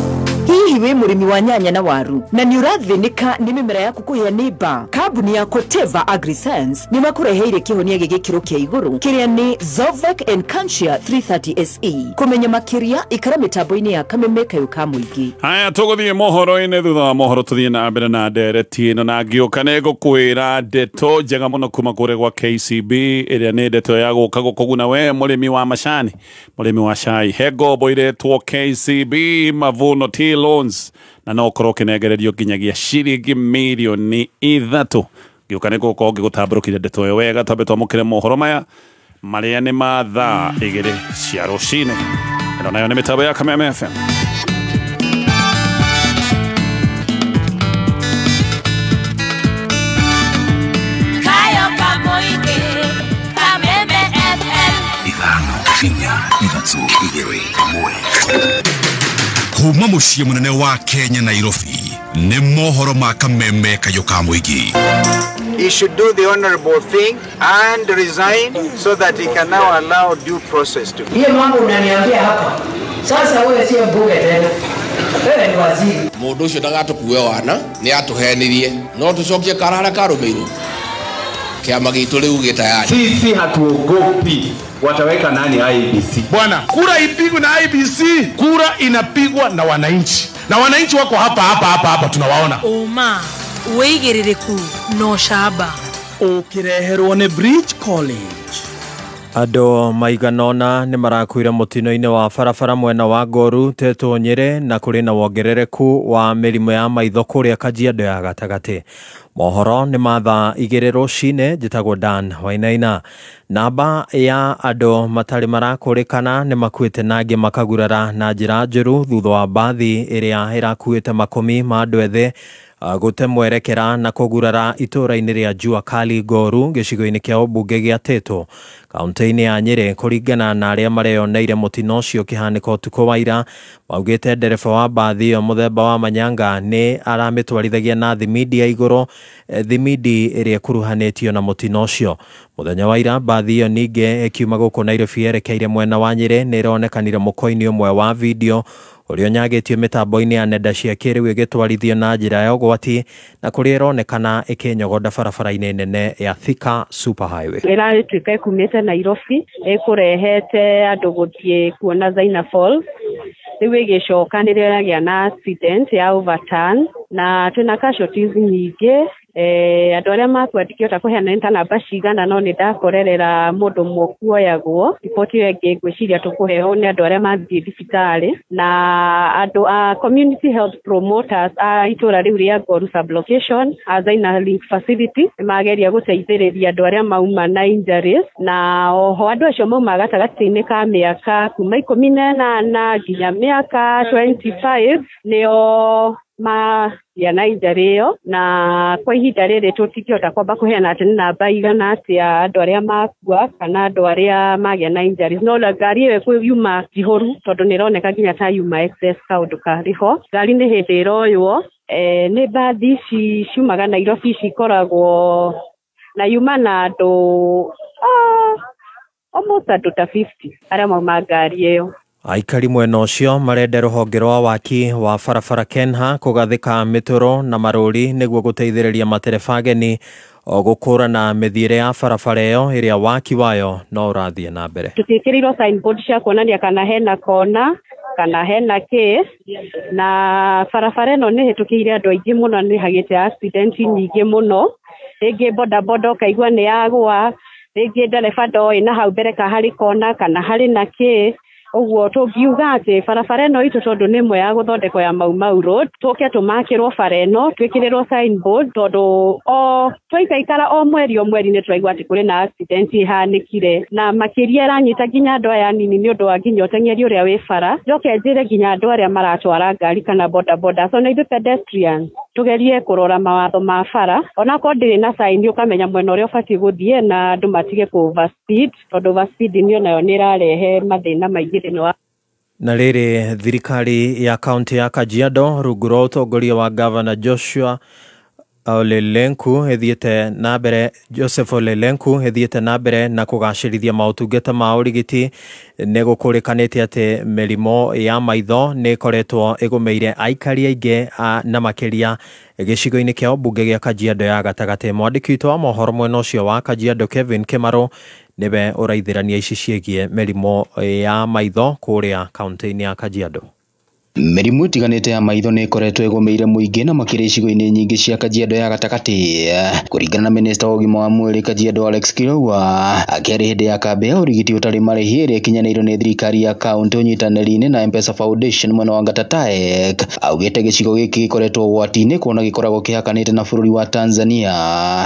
Hihi we murimi wa nyanya na waru na ni urathinika ni mimera yaku kuhia ni ba kabuni ya Koteva AgriScience ni makureheire kihonia gigikiro kia iguru kiria ni Zovec Encantia 330 SE kumenya makiria ikara mitambo-ini ya Kameme Kayuka Muingi. Haya tuguthie mohoro-ini thutha wa mohoro tuthie na mbere na ndereti ino na ngioka negukwira ndeto njega muno kuma kure gwa KCB iria ni ndeto ya guka gukuguna we murimi wa macani murimi wa cai he ngombo iretwo KCB Mavuno T loans na no korwo kinegererio nginyagia ciringi milioni 3 ngioka neguko ngigutamburukire ndeto yo wega tambe twamukire mohoro maya maria ni mathaa 2 cia rucini ino nayo ni mitambo ya Kameme FM. Kuma muciĩ munene wa Kenya Nairobi nĩ mohoro ma Kameme Kayuka Muingi. He should do the honorable thing and resign so that he can now allow due process to be. Hiyo mambo unaniambia hapa. Sasa wewe sio mbunge tena. Wewe ni waziri. Mundu ucio ndagatukuwe wana ni atuhenirie no tucokie karara karumiru. Kiama gitu riu gitayari. Sisi hatuogopi. Wataweka nani IEBC? Bwana, kura ipigwe na IEBC. Kura inapigwa na wananchi. Na wananchi wako hapa tunawaona. Oma, uigiririku no shaba. Ukireherwo ni Bridge College. Ando maiganona ni marakuire mutino-ini wa barabara mwena wa Goru Teto Nyere na kuri na wongerereku wa mirimo ya maitho kuria Kajiado ya gatagati. Mohoro ni mathaa 2 rucine njitagwo Dan Wainaina. Namba ya ando matari marakurikana ni makuite nangi makagurara na njira njuru thutha wa bathi iria irakuite makumi ma andu ethe gute mwerekera na kugurara itura-ini ria Jua Kali Goru gicigo-ini kia ubunge gia Teto kaunti-ini ya Nyeri kuringana na aria mareyoneire mutino ucio kihanika utuko wa ira maugite ndereba wa bathi yo muthemba wa manyanga ni aramitwarithagia na thimindi ya iguru thimindi iria kuruhanitio na mutino ucio muthenya wa ira bathi yo ninge ekiuma guku Nairobi yerekeire mwena wa Nyeri ni ironekanire muko-ini umwe wa video urio nyagitio mitambo-ini ya nenda cia kiriu igitwarithio na njira ya ugwati na kuria ironekana ikinyogoda barabara-ini nene ya Thika Superhighway. Iratuika kumite Nairobi ikurehete andu guthie kuona Zaina Falls riu igicoka nirio yagia na accident ya overturn na twina casualties nyingi andu aria makwendikio ta kuheana namba cigana no ni ndakorerera mundu mwokuoyagwo ripoti iyo ingi ngwiciria tukuheho ni andu aria mathie thibitari na andu a community health promoters a itura riu ria Goru sublocation Zaina Link facility mageria guteithiriria andu aria mauma na injuries na oho andu acio mauma gatagati-ini ka miaka kuma 18 nginya miaka 25 nio yana injury yo na kwa ihinda riri tutikihota kwamba kuheana ati namba igana atia andu aria makua kana andu aria magia na injuries no ngari iyo kuyuma jihoru tondu nironeka nginya ta yuma excess kaundu kariho ngari ni hindi iroywo ni bathi ciumaga Nairobi cikoragwo na yuma na andu almost andu ta 50 aria mauma ngari iyo. Aikari mwena ucio marende ruhonge rwa waki wa barabara Kenha kugathika mituro na maruri niguo guteithiriria matereba ageni gukũrana mĩthiĩre ya barabara ĩyo ĩrĩa waki wayo no ũrathiĩ na mbere. Tũtiĩkĩrĩirwo signboard cia kuonania kana hena kona kana hena case na barabara ĩno nĩ hĩtũkĩire andũ aingĩ mũno, nĩ hagĩte accident nyingĩ mũno, rĩngĩ bodaboda ũkaigua nĩ yagwa, rĩngĩ ndereba ndoĩ na hau mbere ka harĩ kona kana harĩ na case Uguo tungiuga ati barabara ĩno itũ tondu nĩ ĩmwe ya gũthondekwo ya Mau Road tuke tumakirwo bara ĩno twikĩrĩrwo signboard tondu o twaikaikara o mweri nĩ twaigua ati kũrĩ na accident ihanĩkire na makĩria ranyita nginya andũ aya nini nĩ ũndũ wa nginya ũteng'eri ũrĩa wĩ bara njoke njĩre nginya andũ arĩa maratwara ngari kana boda so na ithuĩ pedestrians tugerie kurora mawatho ma bara ona ko ndĩrĩ na sign ukamenya mwena ũrĩa ũbatiĩ gũthiĩ na andũ matige ku overspeed tondu overspeed nĩ onayo nĩ ĩrarehe mathĩna maingĩ thĩinĩ wa na rĩrĩ thirikari ya kaunti ya Kajiado rungu rwa ũtongoria wa Governor Joseph Ole Lenku ethiĩte na mbere na kũgacĩrithia maũtungata ma ũrigiti nĩ gũkũrĩkanĩte atĩ mĩrimũ ya maitho nĩ ĩkoretwo ĩgũmĩire aikari aingĩ na makĩria gĩcigo-inĩ kĩa mbunge gĩa Kajiado ya gatagatĩ. Mwandĩki witũ wa mohoro mwena ũcio wa Kajiado Kevin Kĩmarũ nĩwe ũraithĩrania ici ciĩgiĩ mĩrimũ ya maitho kũrĩa kaunti-inĩ ya Kajiado. Mĩrimũ ĩtiganĩte ya maitho nĩ ĩkoretwo ĩgũmĩire mũingĩ na makĩria icigo-inĩ nyingĩ cia Kajiado ya gatagatĩ. Kũringana na minista wa ũgima wa mwĩrĩ Kajiado Alex Kirowa akĩarĩ hĩndĩ ya kambe ya ũrigiti ũtarĩ marĩhi ĩrĩa ĩkinyanĩirwo nĩ thirikari ya kaunti ũnyitanĩri-inĩ na M-Pesa Foundation mwena wa Gatataek, augĩte gĩcigo gĩkĩ gĩkoretwo ũgwati-inĩ kuona gĩkoragwo kĩhakanĩte na bũrũri wa Tanzania.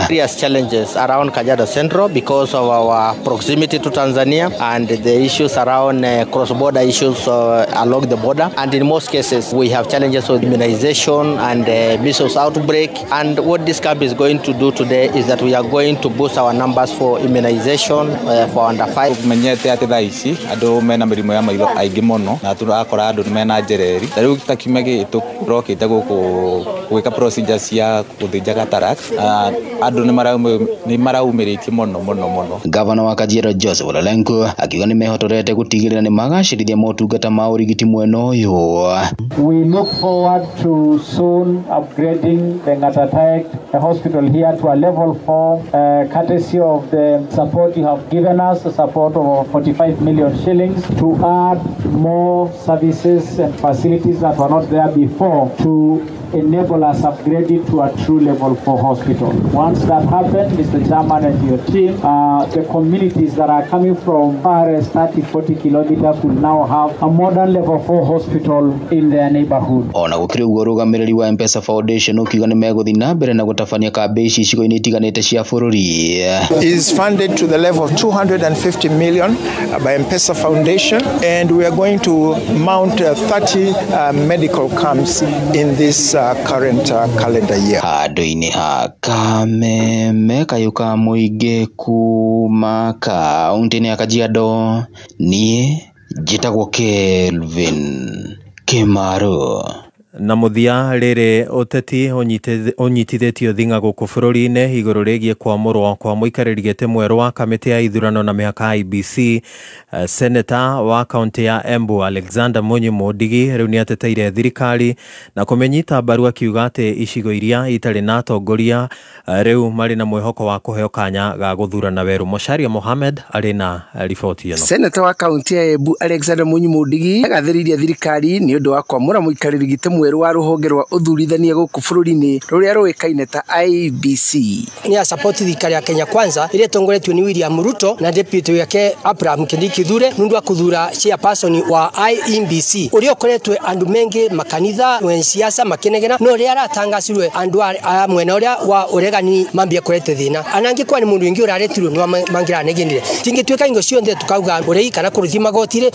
Serious challenges around Kajiado Central because of our proximity to Tanzania and the issues around cross-border issues along the border, and in most cases we have challenges with immunization and measles outbreak. And what this camp is going to do today is that we are going to boost our numbers for immunization for under 5. Menyete ati thaici andu mena mĩrimũ ya maitho aingĩ mũno na turakora andu mena njereri. Rĩu takimege turokite gũkũ gwĩka procedures cia gũthĩnja cataract. Andu nĩ maraumĩrĩtie mũno. Governor wa Kajiado Joseph Ole Lenku akiuga nĩ mehotorete gũtigĩrĩra nĩ magacĩrithia motungata ma ũrigiti mwena ũyũ. We look forward to soon upgrading the Gatataek hospital here to a level 4, courtesy of the support you have given us, the support of 45 million shillings to add more services and facilities that were not there before to enable us upgrade it to a true level 4 hospital. Once that happens, Mr. Chairman and your team, the communities that are coming from far as 30-40 kilometers will now have a modern level 4 hospital in their neighborhood. Ona gũkĩrĩ ũguo rũgamĩrĩri wa M-Pesa Foundation ukiuga nĩ megũthiĩ na mbere na gũtabania kambĩ ici icigo-inĩ itiganĩte cia bũrũri. Is funded to the level of 250 million by M-Pesa Foundation, and we are going to mount 30 medical camps in this current calendar year. Handũ-inĩ ha Kameme kayuka mũingĩ kuma kaunti-inĩ ya Kajiado, niĩ njĩtagwo Kelvin Kĩmarũ. Na muthia rĩrĩ ũteti ũnyitithĩtio thing'a gũkũ bũrũri-inĩ igũrũ rĩgiĩ kwamũrwo kwa mũikarĩri gĩtĩ mwerũ wa kamĩtĩ ya ithurano na mĩhaka IEBC. Senator wa kaunti ya Embu Alexander Munyimo Ndigi rĩu nĩ ateteire thirikari na kũmenyita mbaru akiuga atĩ icigo iria itarĩ na atongoria rĩu marĩ na mwĩhoko wa kũheo kanya ga gũthurana werũ. Mocharia Mohamed arĩ na riboti ĩno. Senator wa kaunti ya Embu Alexander Munyimo Ndigi agathĩrĩirie thirikari nĩ ũndũ wa kwamũra mũikarĩri gĩtĩ mwerũ wa rũhonge rwa ũthurithania gũkũ bũrũri-inĩ rũrĩa rũĩkaine ta IEBC. Ni support thirikari ya Kenya Kwanza ĩrĩa ĩtongoretio ni William Ruto na deputy wake Abraham Kindiki Kithure nundu wa kuthura chairperson wa IEBC ũrĩa ũkoretwe andu mengi makanitha wa siasa makenegena no ũrĩa aratangacirwe andu a mwena ũrĩa wa uregani mambia kurete thina anangĩkwa ni mundu ingi ũraretirwo ni mangira negenire tingĩtuĩka ingo cionthe tukauga ũrei kana kũruthi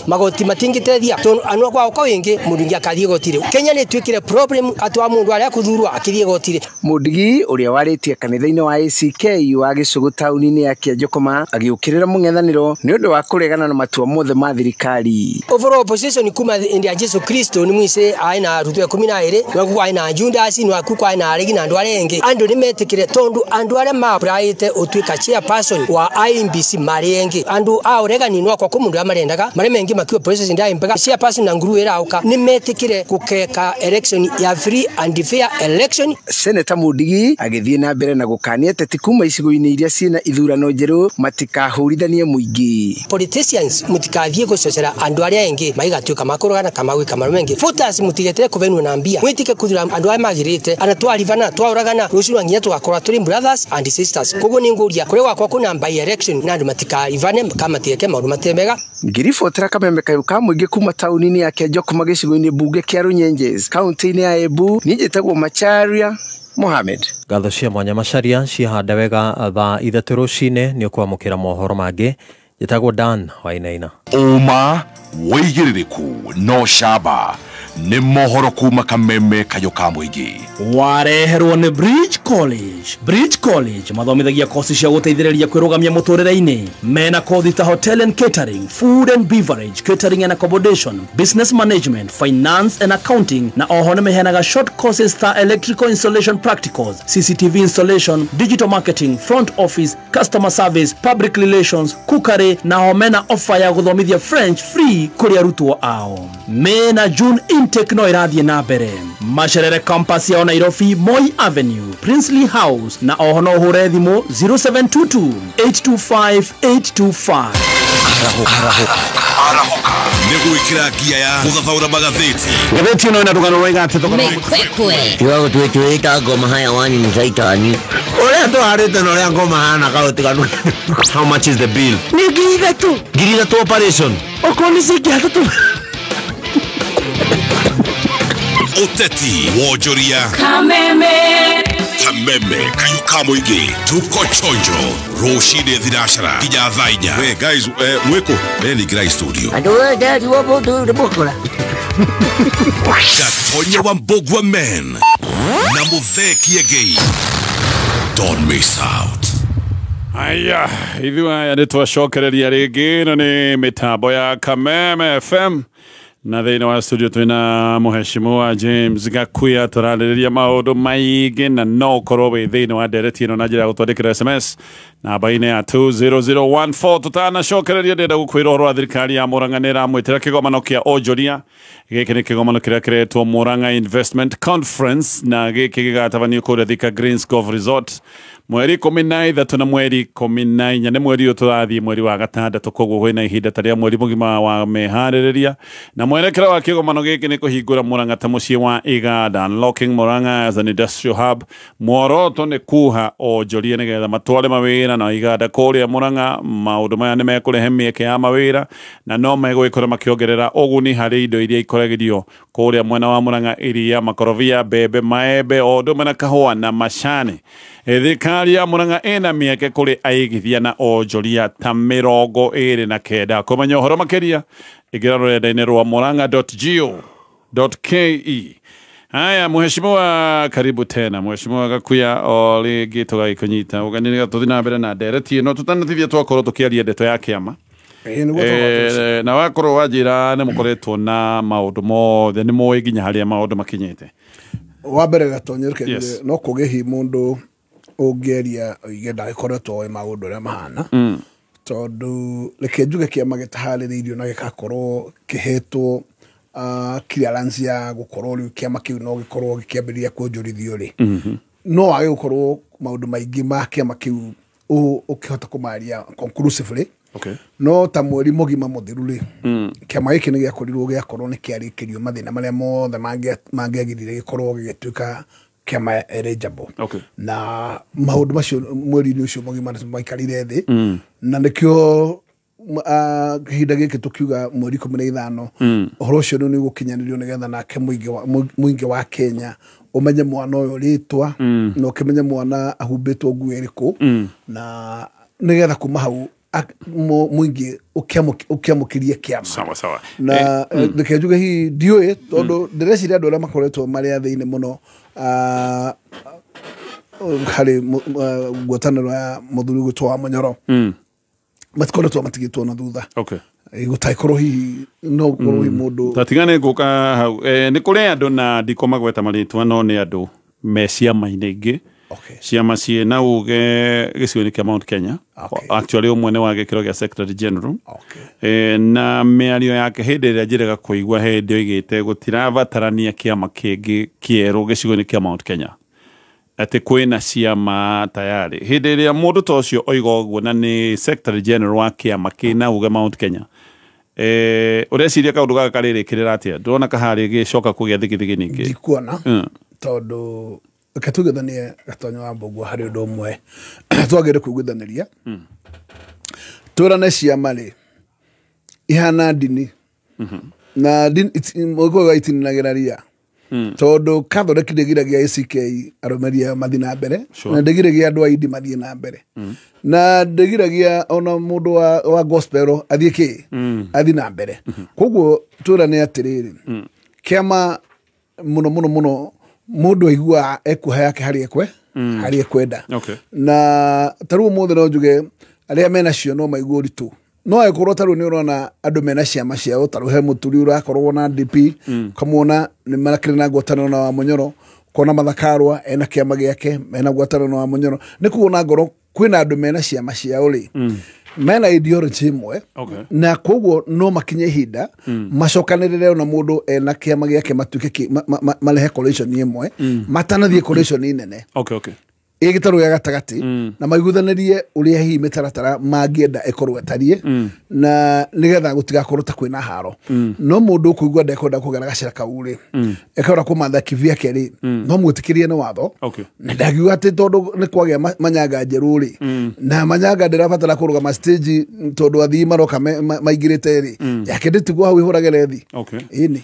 magoti matingĩteithia anwa kwa uko wingi mundu ingi akathie gotire. Kenya ni twikire problem atwa mundu arĩa kuthurwa akithie gotire. Mundigi ũrĩa warĩtie kanitha-inĩ wa ACK wa Gĩcũgũ taũni-inĩ ya Kĩanjũkoma agĩũkĩrĩra mũng'ethanĩro nĩ ũndũ wa kũregana na matua mothe ma thirikari. Overall opposition kuma India Jesu Kristo ni mwise aina Ruto 12 na kwa aina Judas ni kwa aina arigi na andu arengi andu ni metikire tondu andu are ma praite otwika chairperson wa IEBC marengi andu aregani no kwa mundu amarendaga mare mengi makiwa process ndia impega chairperson na nguru era uka ni metikire gukeka election ya free and fair election. Senator Mudigi agithie na mbere na gukania teti kuma icigo-ini iria ciina ithurano njeru matikahurithanie muingi. Politicians mutikathie gucocera andu aria engi maigatuika makurugana kama gwika maru mengi. Voters mutigetire kuvenwa na mbia mwitike kuthura andu aria magirite ana twarivana twauragana ruciru nginya tugakora turi brothers and sisters. Koguo ni nguria kuri wakwa kuna by election na andu matikarivane kama tieke mauru matembega. Ngiribotera Kameme kayu ka muingi kuma tauni-ini ya Kĩonjoko magicigo-ini bunge kia Runyenjes kaunti-ini ya Embu ni njitagwo Macharia Mohamed. Ngatho cia mwanya Macharia cihanda wega thaa 3 rucine ni ukwamukira mohoro mangi njitagwo Dan Wainaina. Uma weigiririku no shaba ni mohoro kuma Kameme kayo ka muingi wareherwo ni Bridge College. Bridge College mathomithagia kosi cia guteithĩrĩria kwĩrũgamia mũtũrĩre-inĩ. Mena kothi ta hotel and catering, food and beverage, catering and accommodation, business management, finance and accounting, na oho nĩmeheanaga short courses ta electrical installation practicals, CCTV installation, digital marketing, front office, customer service, public relations, cookery, na ho mena offer ya gũthomithia French free kũrĩ arutwo ao. Mena June intake no ĩrathiĩ na mbere. Macerere campus ya Nairobi, Moi Avenue, Princely House, na oho no hure thimu 0722 825 825. Arahoka nĩgwĩkĩra ngia ya gũthathaũra magathĩti. Ngathĩti ĩno ĩna rũgano rwa igatĩ tiga gũtuĩka ngoma haya wani ni caitani ũrĩa tũharĩte na ũrĩa ngoma hana kaũtiganu. How much is the bill? Nĩ ngiri ithatũ operation. okorwo nĩ cingĩhatũ Uteti Wojoria Kameme kayu ka muingi tuko chonjo roshide thirashara kinya thainya. We guys mweko ni gira studio andũ ndari wo mũndũ nĩ mũkora Gatonya wa Mbogwa men na Mutheki Gay. Don't miss out. Aya, ithuaya nĩ twacokereria rĩngĩ na nĩ mĩtambo ya Kameme FM. Na thĩinĩ wa studio twĩna Mheshimiwa James Gakuya tũrarĩrĩria maũndũ maingĩ na no ũkorwo wĩ thĩinĩ wa ndereti ĩno na njĩra ya gũtwandĩkĩra SMS namba-inĩ ya 20014 tũtanacokereria ndĩrenda gũkwĩra ũhoro wa thirikari ya Mũrang'a nĩ ĩramwĩtĩra kĩgomano kĩa onjoria. Gĩkĩ nĩ kĩgomano kĩrĩa kĩretwo Mũrang'a Investment Conference na gĩkĩ gĩgatabanio kũrĩa Thika Greens Golf Resort mweri 13 na mweri 14 nĩ mweri ũyũ tũrathiĩ mweri wa gatandatũ, koguo kwĩna ihinda ta rĩa mweri mũgima wa meharĩrĩria na mwerekera wa kĩgomano gĩkĩ nĩ kũhingũra Mũrang'a ta mũciĩ wa iganda, unlocking Mũrang'a as an industrial hub. Muoroto nĩ kuha onjoria nĩgetha matware mawĩra na iganda kũrĩa Mũrang'a. Maũndũ maya nĩ mekũrehe mĩeke ya mawĩra na no megũgĩkora makĩongerera ũguni harĩ indo iria ikoragĩrio kũrĩa mwena wa Mũrang'a, iria, makorobia, mbembe, maembe, o ũndũ ũmwe na kahũa na macani. Thirikari ya Mũrang'a ĩna mĩeke kũrĩ aigithia na onjoria ta 29. Kũmenya ũhoro makĩria ingĩra rũrenda-inĩ rwa murang'a.go.ke. Haya, Mheshimiwa, karibu tena. Mheshimiwa Gakuya, o rĩngĩ tũgagĩkũnyita ũganĩrĩra tũthiĩ na mbere na ndereti ĩno tũtanatithia twakorwo tũkĩaria ndeto ya kĩama. Na wakorwo wanjĩra nĩ mũkoretwo na maũndũ mothe nĩ mũĩ nginya harĩa maũndũ makinyĩte. Wa mbere Gatonyereke no kũgĩhi mũndũ ũngĩaria oige ndagĩkoretwo maũndũ ũrĩa mahana tondũ reke njuge kĩama gĩtaharĩrĩirio na gĩgakorwo kĩhetwo clearance ya gũkorwo rĩu kĩama kĩu no gĩkorwo gĩkĩambĩrĩria kuonjorithio rĩ no wage gũkorwo maũndũ maingĩ ma kĩama kĩu ũkĩhota kũmaria conclusively. No ta mweri mũgima mũthiru rĩ kĩama gĩkĩ nĩ gĩakorirwo gĩakorwo nĩ kĩarĩkĩrio mathĩna marĩa mothe mangĩagirire gĩkorwo gĩgĩtuĩka kĩama eligible. Na maũndũ macio mweri-inĩ ũcio mũgima maikarire thĩ na nĩkĩo kahinda gĩkĩ tũkiuga mweri 15 ũhoro ũcio nĩ ũgũkinyanĩrio nĩgetha nake mũingĩ wa Kenya ũmenye mwana ũyũ rĩtwa na ũkĩmenye mwana ahumbĩtwo nguo ĩrĩkũ na nĩgetha kuma hau mũingĩ ũkĩamũkĩrie kĩama. Sawa sawa. Na reke njuge hihi ndiũĩ tondũ ndĩreciria andũ arĩa makoretwo marĩ thĩinĩ mũno harĩ ngwatanĩro ya mũthuri gwĩtwo wa Mũnyoro matikoretwo matigĩtwo na thutha. Gũtaikorwo hihi no gũkorwo mũndũ tatigane ngũka hau nĩ kũrĩ andũ na ndiko magweta marĩtwa no nĩ andũ me ciama-inĩ ingĩ ciama ciĩ na uge gĩcigo-inĩ kĩa Mount Kenya actually ũmwe wa gĩkĩro gĩa Secretary General na mĩario yake hĩndĩ ĩrĩa njĩrĩga kũigua hĩndĩ oigĩte gũtirabatarania kĩama kĩngĩ kĩerũ gĩcigo-inĩ kĩa Mount Kenya atĩ kwĩna ciama tayari hĩndĩ ĩrĩa mũndũ ta ũcio oiga ũguo na nĩ Secretary General wa kĩama kĩna uge Mount Kenya ureciria kaundu gaka karirikirira atia ndona kahari gicoka kugĩa thigithigi ningĩ ndikuona tondu katugethania gatonyo wa Mbũgua hari undu umwe twagire kugwithaniria turane ciama ri ihana ndini na moigo itinagĩra ria tondu kathondekithagĩria ACK aromeria mathi na mbere na ndegiragia andu aidi mathi na mbere na ndegiragia ona mundu wa gospel athie athi na mbere koguo turane atiriri kiama muno mundu aigua ekuha yake hari ekwenda na taru mothe no njuge aria mena cio no maigua ritu no ekorwo taru ni urona andu mena ciama ciao taru he muturi urakorwo na DP kamuona ni marakire na ngwatanĩro na Wamunyoro kona Mathakarwa ena kiama giake mena ngwatanĩro na Wamunyoro ni kuona ngoro kwina andu mena ciama ciao ri mena ideology imwe na koguo no makinye hinda macokanĩrĩre na mundu ena kiama giake matuke marehe coalition imwe matanathie coalition nene igitaru ya gatagati na maiguthanirie uria hi mitaratara mangienda ekorwo tarie na nigetha gutigakorwo ta kwina haro no mundu kuigua ndekwenda kugera gacira kauri ekora kumatha kivia keri no mwitikirie ni watho na ndagiuga ati tondu ni kwagia manyanga njeru ri na manyanga ndirabatara kurugama stage tondu athii maroka maigirite ri yake nditigwo hau ihuragere thi ini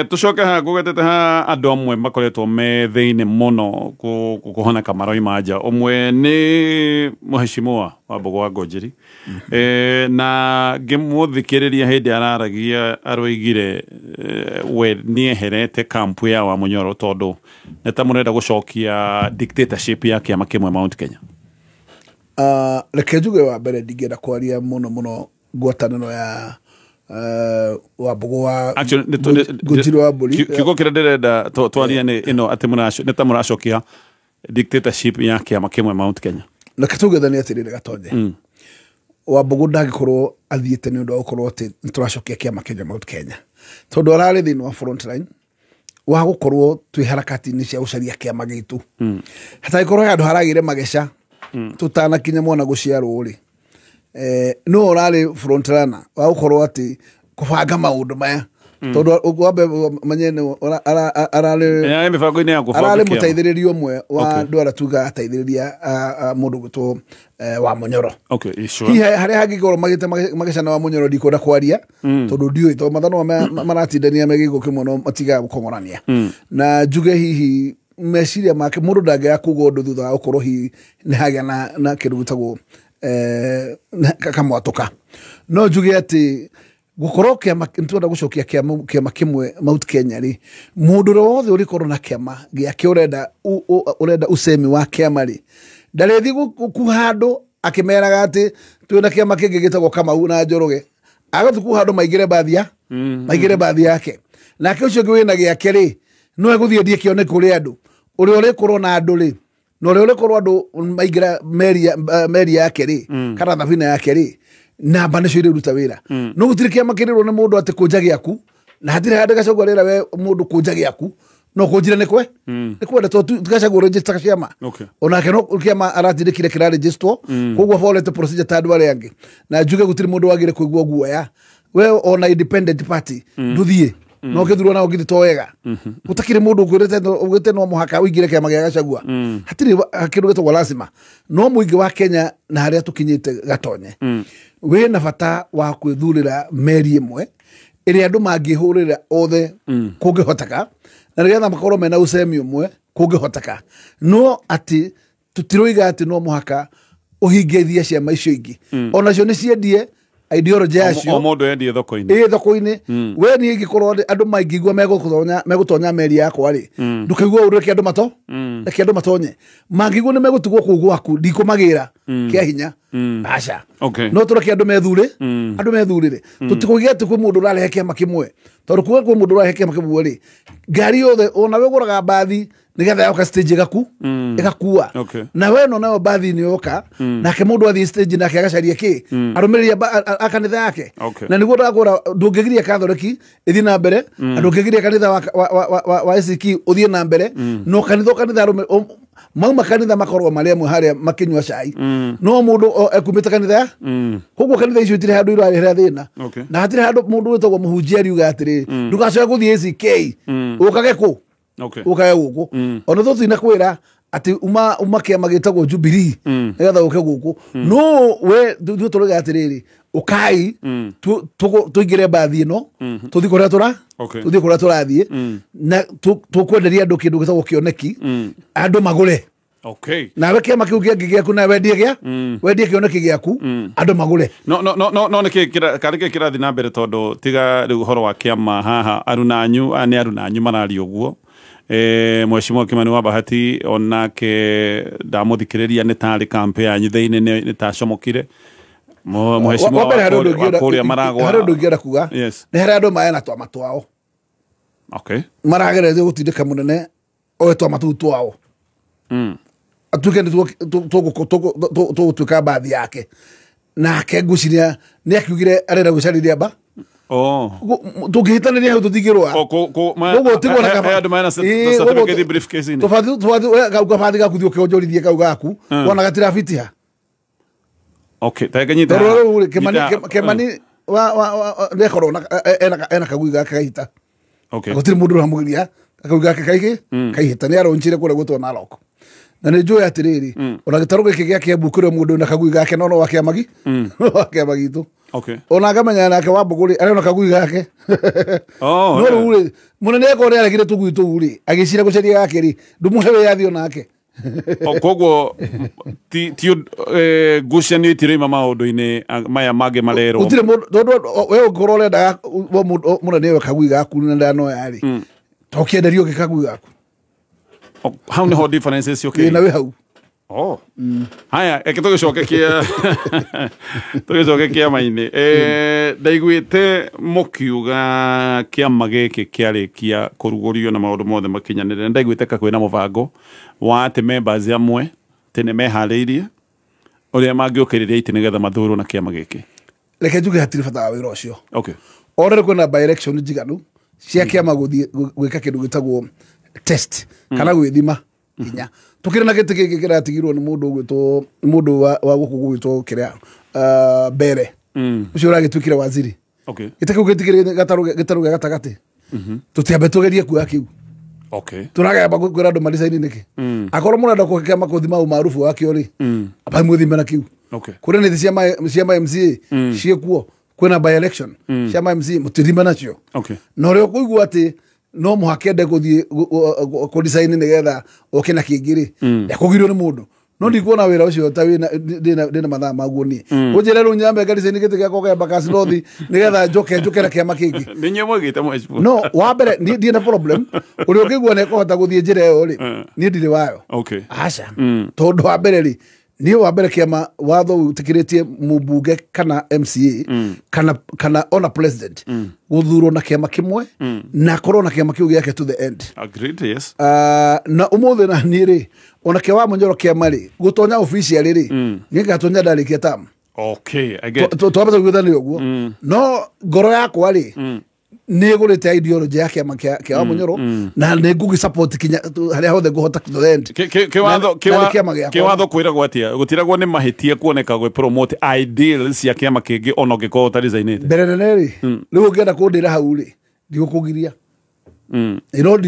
tucoke ha gugetete ha andu amwe makoretwo me thiini muno kuhona kamaroi manja umwe ni muheshimiwa wa Mbũgua Ngonjiri na ngimuthikiriria hindi araragia aroigire we nieherete kampu ya Wamunyoro tondu neta murenda gucokia dictatorship ya kiama kimwe Mount Kenya reke njuge wa mbere ndingĩenda kwaria muno ngwatanĩro ya wa Mbũgua Ngonjiri wa Mbũri kiugo kĩrĩa ndĩrenda twaria nĩ ĩno atĩ neta mũracokia dictatorship ya kiama kimwe Mount Kenya na katugethania atirire gatonye wa Mbũgua ndagikorwo athiĩte nĩ ũndũ wa gũkorwo atĩ nĩtũracokia kiama Kenya Mount Kenya tondu ararĩ thĩinĩ wa front line wa gũkorwo twĩ harakati-inĩ cia gũcaria kiama gitu hatagĩkorwo andũ haragĩre mageca tutanakinya mwana gũciarwo rĩ no orale front runner wa gũkorwo atĩ kubanga maundu maya tondu wambe manyene arale mibango-inĩ ya kubanga arale mutaithĩrĩrio umwe wa ndwara tuga ataithĩrĩria mundu gwĩtwo Wamunyoro hihi harĩa hangĩkorwo magĩte mageca na Wamunyoro ndikwenda kwaria tondu ndiũĩ tondũ mathano maratindania megĩgo kĩmwe no matigaga gũkong'orania na njuge hihi meciria make mundu ndangĩaga kuga ũndũ thutha wa gũkorwo hihi nĩ hagĩa na kĩndũ gĩtagwo kamwatũka no njuge atĩ gukorwo kiama nitwenda gucokia kiama kimwe Mount Kenya ri mundu wothe urikorwo na kiama giake urenda usemi wa kiama ri ndarethi kuhandu akimeraga ati twina kiama kingi gitagwo Kamau na Njoroge agathuku handu maigire bathi yake nake ucio ngi wina giake ri no eguthie ndie kione kuri andu uri urikorwo na andu ri no uri urikorwo andu maigira meri yake ri kana thabina yake ri namba nĩcio iruta wĩra no gũtirĩ kĩama kĩrĩrwo nĩ mũndũ atĩ kũnja gĩaku na hatirĩ handũ Gachagua rĩra we mũndũ kũnja gĩaku no kũnjira nĩkwe nĩkwenda tondũ Gachagua register kĩama onake no kĩama aratindĩkire kĩra register koguo folete procedure ta andũ arĩa angĩ na njuge gũtirĩ mũndũ wagĩrĩ kũigua guoya we ona independent party ndũthiĩ no gĩthurwo na ũgĩthĩ to wega gũtakĩrĩ mũndũ ũgwĩte no mũhaka ũingĩre kĩama gĩa Gachagua hatirĩ kĩndũ gĩtagwo lazima no mũingĩ wa Kenya na harĩa tũkinyĩte gatonye wĩna bata wa kwĩthurĩra meri ĩmwe ĩrĩa andũ mangĩhũrĩra othe kũngĩhoteka na nĩgetha makorwo mena ũcemi ũmwe kũngĩhoteka no atĩ tũtiroiga atĩ no mũhaka ũhingĩithie ciama icio ingĩ onacio nĩ ciendie ideology yacio o mũndũ endie thoko-inĩ thoko-inĩ we niĩ ingĩkorwo andũ maingĩigua megũtonya meri yakwa rĩ ndũkaigua ũreke andũ reke andũ matonye mangĩigua nĩ megũtigwo kũu gwaku ndikũmagĩra kĩa hinya aca no tũreke andũ methurĩre tũtikũiga atĩ kwĩ mũndũ ũrarehe kĩama kĩmwe tondũ kuga kwĩ mũndũ ũrarehe kĩama kĩmwe rĩ ngari yothe ona we ũgũraga mbathi nigetha yoka stage gaku igakua na we no nayo bathi ni yoka nake mundu athi stage nake agacaria ki arumiria akanitha yake na niguo ndagura ndungigiria Catholic ithi na mbere ndungigiria kanitha wa ICK uthie na mbere no kanitha mauma kanitha makorwo maremwe haria makinywa cai no mundu ekumita kanitha koguo kanitha icio itire handu irarehera thina na hatire handu mundu wetagwo muhunjia riuga atiri ndugacoke guthie ICK ukage ku ukage guku ona thuthi na kwira ati uma kiama gitagwo Jubilee nigetha uke guku no we ndu turuga atiriri ukai tuigire bathi no tuthi kuria turathie na tukwenderia andu kindu gitagwo kioneki andu magure na we kiama kiu giaku na wendie kioneki giaku andu magure no niki kirathi na mbere tondu tiga riu horo wa kiama haha arunanyu marari uguo Mheshimiwa Kimani wa Bahati onake ndamuthikiriria ni tari kampe yanyu thiini ni tacomokire Mheshimiwa wa kuria maragwa harundu ngienda kuga ni hari andu maena twama twao maragereria gutindika munene oe twama tu twao atuke tugutuika bathi yake nake nguciria ni akiugire arenda gucariria ba tugihitaniria hau tuthigirwa uguo tigwona andu maena certificate briefcase ini gabathi gaku thio kionjorithie kau gaku wona gatirabitiha taganyita Kimani wa corona ena kagui gake kaita gutiri mundu ramugiria kagui gake kaihita ni aronchire kure gutwa na loko na ni njui atiriri ona gitaru giki giake mbukire mundu na kagui gake no wake amagi tu ona ngamenya nake wa mbuguri arona kagui gake no ruri munene ko ri aregire tugui tuguri agicira guceria gake ri ndumuhewe yathio nake koguo ti gucanio itirima maundu-ini maya mangĩ marerwo gutire tondu we ngorwo urenda munene we kagui gaku na ndanoya ri to kienderio gikagui gaku how niho differences okay na we hau haya tugicoke kiama-ini ndaiguite mukiuga kiama giki kiarikia kurugurio na maundu mothe makinyanire ndaiguite ka kwina mubango wa ati members amwe tene mehariirie uria mangiukiriria iti nigetha mathurwo na kiama giki reke njuge hatiri bata wa wira ucio orere kwina by election njiganu cia kiama gwika kindu gitagwo test kana gwithima inya tukire na gite giki kiratigirwo ni mundu wa guku gwitwo kiria bere ucio uragitwikire waziri gite kiu gitigire gitaru gatagati tutiambe tugerie kuya kiu turagamba kwira andu maricaini niki akorwo murenda kukiama kuthima umaarufu wakio ri abai muthime na kiu kuri ni cia MCA ciekuo kwina by election cia MCA mutirima nacio no rio kuigua ati no muhakende guthie kudisaini nigetha okena kingiri ndakugirwo ni mundu no ndikuona wira ucio ta wina ndina mathaa maguo ni unjire ru nyambe ngarisaini gite giako gamba kasinothi nigetha njokera kiama kingi ninye mwegite mwecibu no wa mbere ndi na problem uri ukigua ne kohota guthie njira yo ri ni ndire wayo aca tondu wa mbere ri ni wa mbere kiama watho utikiritie mubunge kana MCA kana ona president guthurwo na kiama kimwe na korwo na kiama kiu giake to the end agreed yes na umuthe na ni ri ona ke wa munyoro kiama ri gutonya official ri ni gatonya ndarikia tam I get twabata gwithana uguo no ngoro yakwa ri ni gurite ideology yake ama kia munyoro na ni ngugi support kinya haria hothe guhota to the end kiwatho kwiragwo atia gutiragwo ni mahitie kuoneka gwe promote ideals cia kiama kingi ono giko utarizainite mbere neri riu ngienda kundira hau ri ndigukugiria ino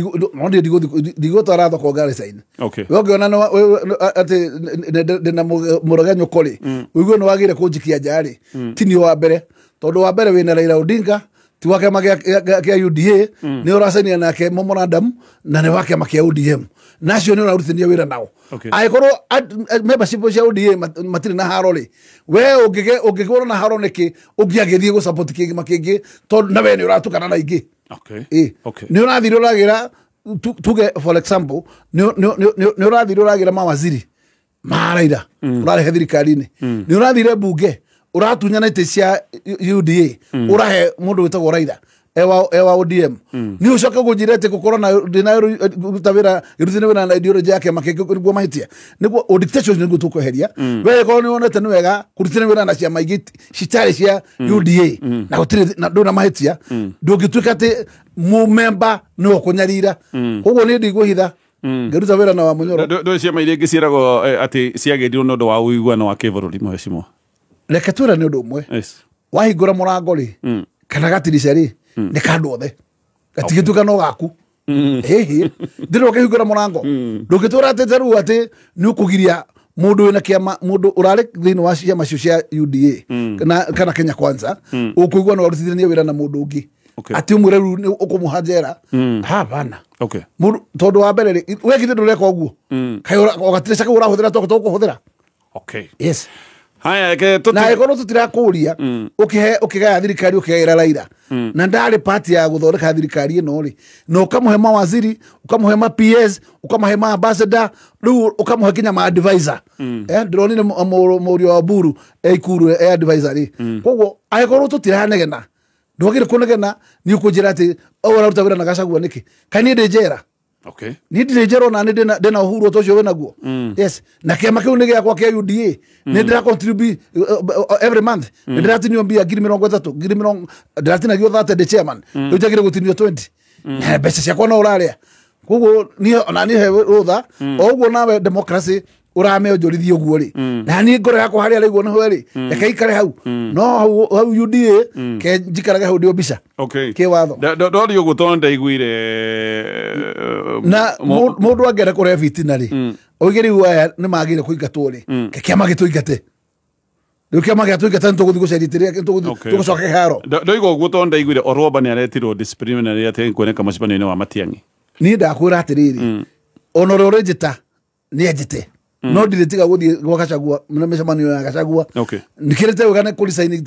digo tara thoko ngaricaini wogiona no ati ndina muroganyo kori uiguo no wagire kunjikia njari tini wa mbere tondu wa mbere wina Raila Odinga ti wake makia UDA ni uracania nake memorandum na ni wake makia ODM nacio ni urarutithia wira nao aikorwo membership cia ODA matiri na harori we ungigorwo na haro niki ungiagithie gu support kingi makingi tondu na we ni uratukana na ingi ni urathire uragira tuge for example ni urathire uragira mawaziri maraira urarehe thirikari-ini ni urathire bunge uratunyana ite cia UDA urahe mundu witagwo Raila ewa ODM ni ucoke gujirete gukorwo na dina gutawira irutine wina na ideology yake makiguo mahitia niguo dictatorship niguo tukweheria we ko ni wonete ni wega kurutine wina na cia maigi citari cia UDA na gutire na ndona mahitia ndungituika ati mu member no kunyarira koguo ni ndigwo hitha ngeruta wira na wa munyoro ndo cia maigi gicirago ati ciagendirwo no ndo wa uiguano wa kibururi mweshimo reke twira ni undu umwe wahingura murango ri kana gatirisha ri ni kandu othe gatigituka no gaku hehe ndiro kehingura murango ndugitura teteru ati ni ukugiria mundu wina kiama mundu urare thini wa ciama cia UDA kana Kenya Kwanza ukuigua no arutithania wira na mundu ungi ati umure ru ukumuhanjera ha bana mundu tondu wa mbere we kithe ndureka uguo kai ogatirisha ka urahuthira to kuhuthira yes haya ke na ikono tutirakuria ukigaya thirikari ukigaira Raila na ndari party ya guthoreka thirikari ino ri no ukamuhe mawaziri ukamuhe ma PS ukamuhe ma ambassador ru ukamuhe kinya ma advisor ndronire murio wa buru ikuru advisor ri koguo aikono tutiranegena ndogire kunegena ni ukujira ati ora rutawira na Gachagua niki kani ndejera ni ndejero na ndena uhuru tocio we naguo yes na kiama kiu nige yakwa kia UDA ni ndira contribute every month ni ndira tinio mbia 30 ndira gio that the chairman ujagire gutinio 20 na besa cia kwa no uraria koguo ni ona ni he rutha oguo nawe democracy urame ojorithio guo ri na ni ngore yakwa hari ariguo no hweri reke ikare hau no hau UDA ke njikaraga hau ndio bica ke watho ndorio gutonda iguire na mundu angere kure fitina ri oigiri wa ni magire kuingatwo ri ke kiama gituingate riu kiama gituingate ntuguthi guceritiria tugucoka haro ndoigo gutonda iguire Oroba ni aretirwo disciplinary ati kuoneka macibano-ini wa Matiang'i ni ndakwira atiriri onore orejita ni ejite no diretiga guthie gwa Gachagua na mecemano ya Gachagua nikirete wegane kuri sign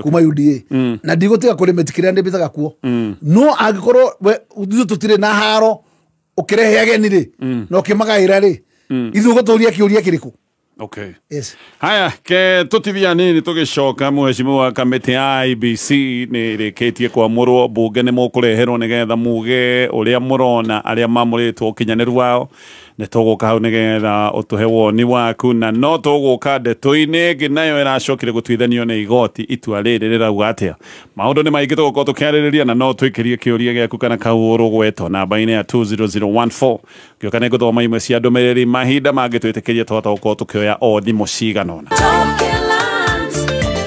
kuma UDA na ndigutiga kuri metikiria ndibitaga kuo no agikorwo uthu tutire na haro ukirehe ageni ri no kimagaira ri ithu guturia kiuria kiriku yes haya ke tutithia nini tugicoka muheshimu wa kamiti ya IBC ni rikitie kwa murwo bunge ni mukureherwo nigetha muge uria murona aria mamuritwo kinyaniru wao ne tuguka hau nigetha utuhe woni waku na no tuguka ndeto-ini ngi nayo iracokire gutwithanio ni igoti itua riri rirauga atia maundu ni maingi tugukorwo tukiaririria na no twikirie kiuria giaku kana kauru gweto namba-ini ya 20014 gioka ni guthoma imwe cia ndumiriri mahinda mangi twitikirie twata gukorwo tukioya o thimu ciganona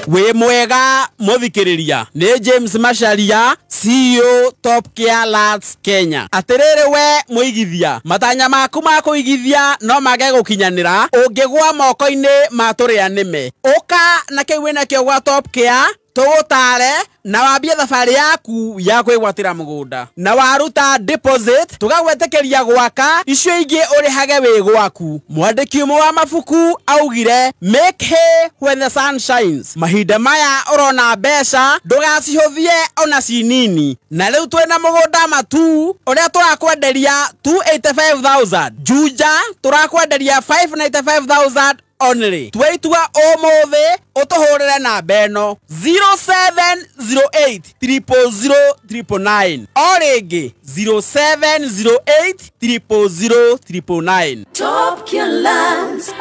we mwega muthikiriria ni James Macharia CEO Top Care Lands Kenya atiriri we muigithia matanya maku ma kuigithia no mage gukinyanira ungigwa moko-ini ma turia nime uka na kiwi na kio gwa Top Care tugutare na wambie thabari yaku ya kwigwatira mugunda na waruta deposit tugagwetekeria gwaka icio ingi urihage wi gwaku mwandiki umwe wa mabuku augire make hay when the sun shines mahinda maya urona mbeca ndugacihuthie ona cinini na riu twina mugunda matu uria turakwenderia 285,000 juja turakwenderia 595,000 only twaitua omuthi utuhurire na beno 0708 000 oringi 0708 000 Top Care Lands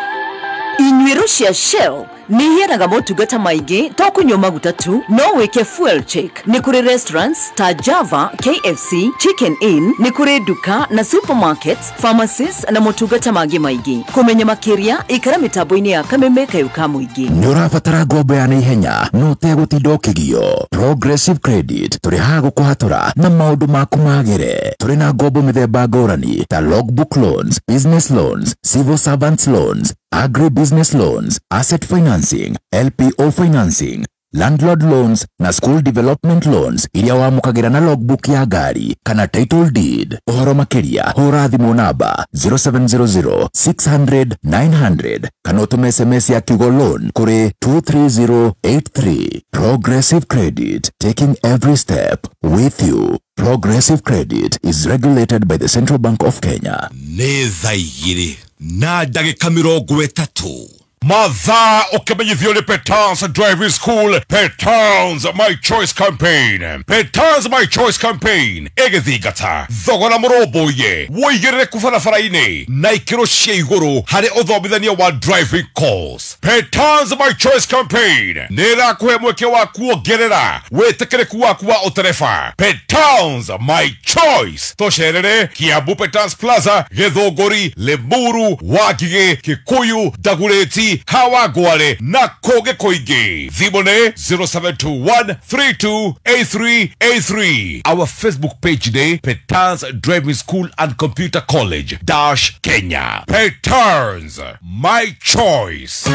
inyuiro cia Shell ni hieraga motungata maingi to kunywa maguta tu no wike fuel check ni kuri restaurants ta Java, KFC, Chicken Inn ni kuri duka na supermarkets, pharmacies na motungata mangi maingi kumenya makiria ikara mitambo-ini ya Kameme kayuka muingi ni urabatara ngombo ya naihenya no tegutinda ukigio Progressive Credit turi ha gukuhatura na maundu maku magire turi na ngombo mithemba ngurani ta logbook loans, business loans, civil servants loans, agri-business loans, asset financing, LPO financing, landlord loans na school development loans iria wamukagira na logbook ya gari kana title deed. Uhoro makiria hura thimu namba 0700 600 900 kana utume SMS ya kiugo loan kuri 23083. Progressive Credit, taking every step with you. Progressive Credit is regulated by the Central Bank of Kenya. Neza igiri na ndagika 30 Mathaa ukimenyithio ni Petans Driving School, Petans My Choice Campaign. Petans My Choice Campaign egithingata thogora mũrũmbũiye wũigĩrĩrĩku barabara-inĩ na ikĩro cia igũrũ harĩ ũthomithania wa driving course. Petans My Choice Campaign nĩ ĩrakũhe mweke wa kuongerera wĩtĩkĩrĩku waku wa ũtereba. Petans My Choice tocerere Kiambu Petans Plaza, Gĩthũngũri, Limuru, Wangigĩ, Kikuyu, Dagoretti, Kawangware na Koge Koige. Thimũ nĩ 0721328383. Our Facebook page nĩ Petans Driving School and Computer College - Kenya. Petans My Choice.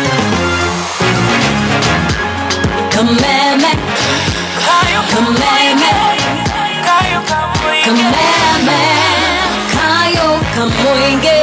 Kameme Kayo Kameme Kameme Kayo Kamoinge.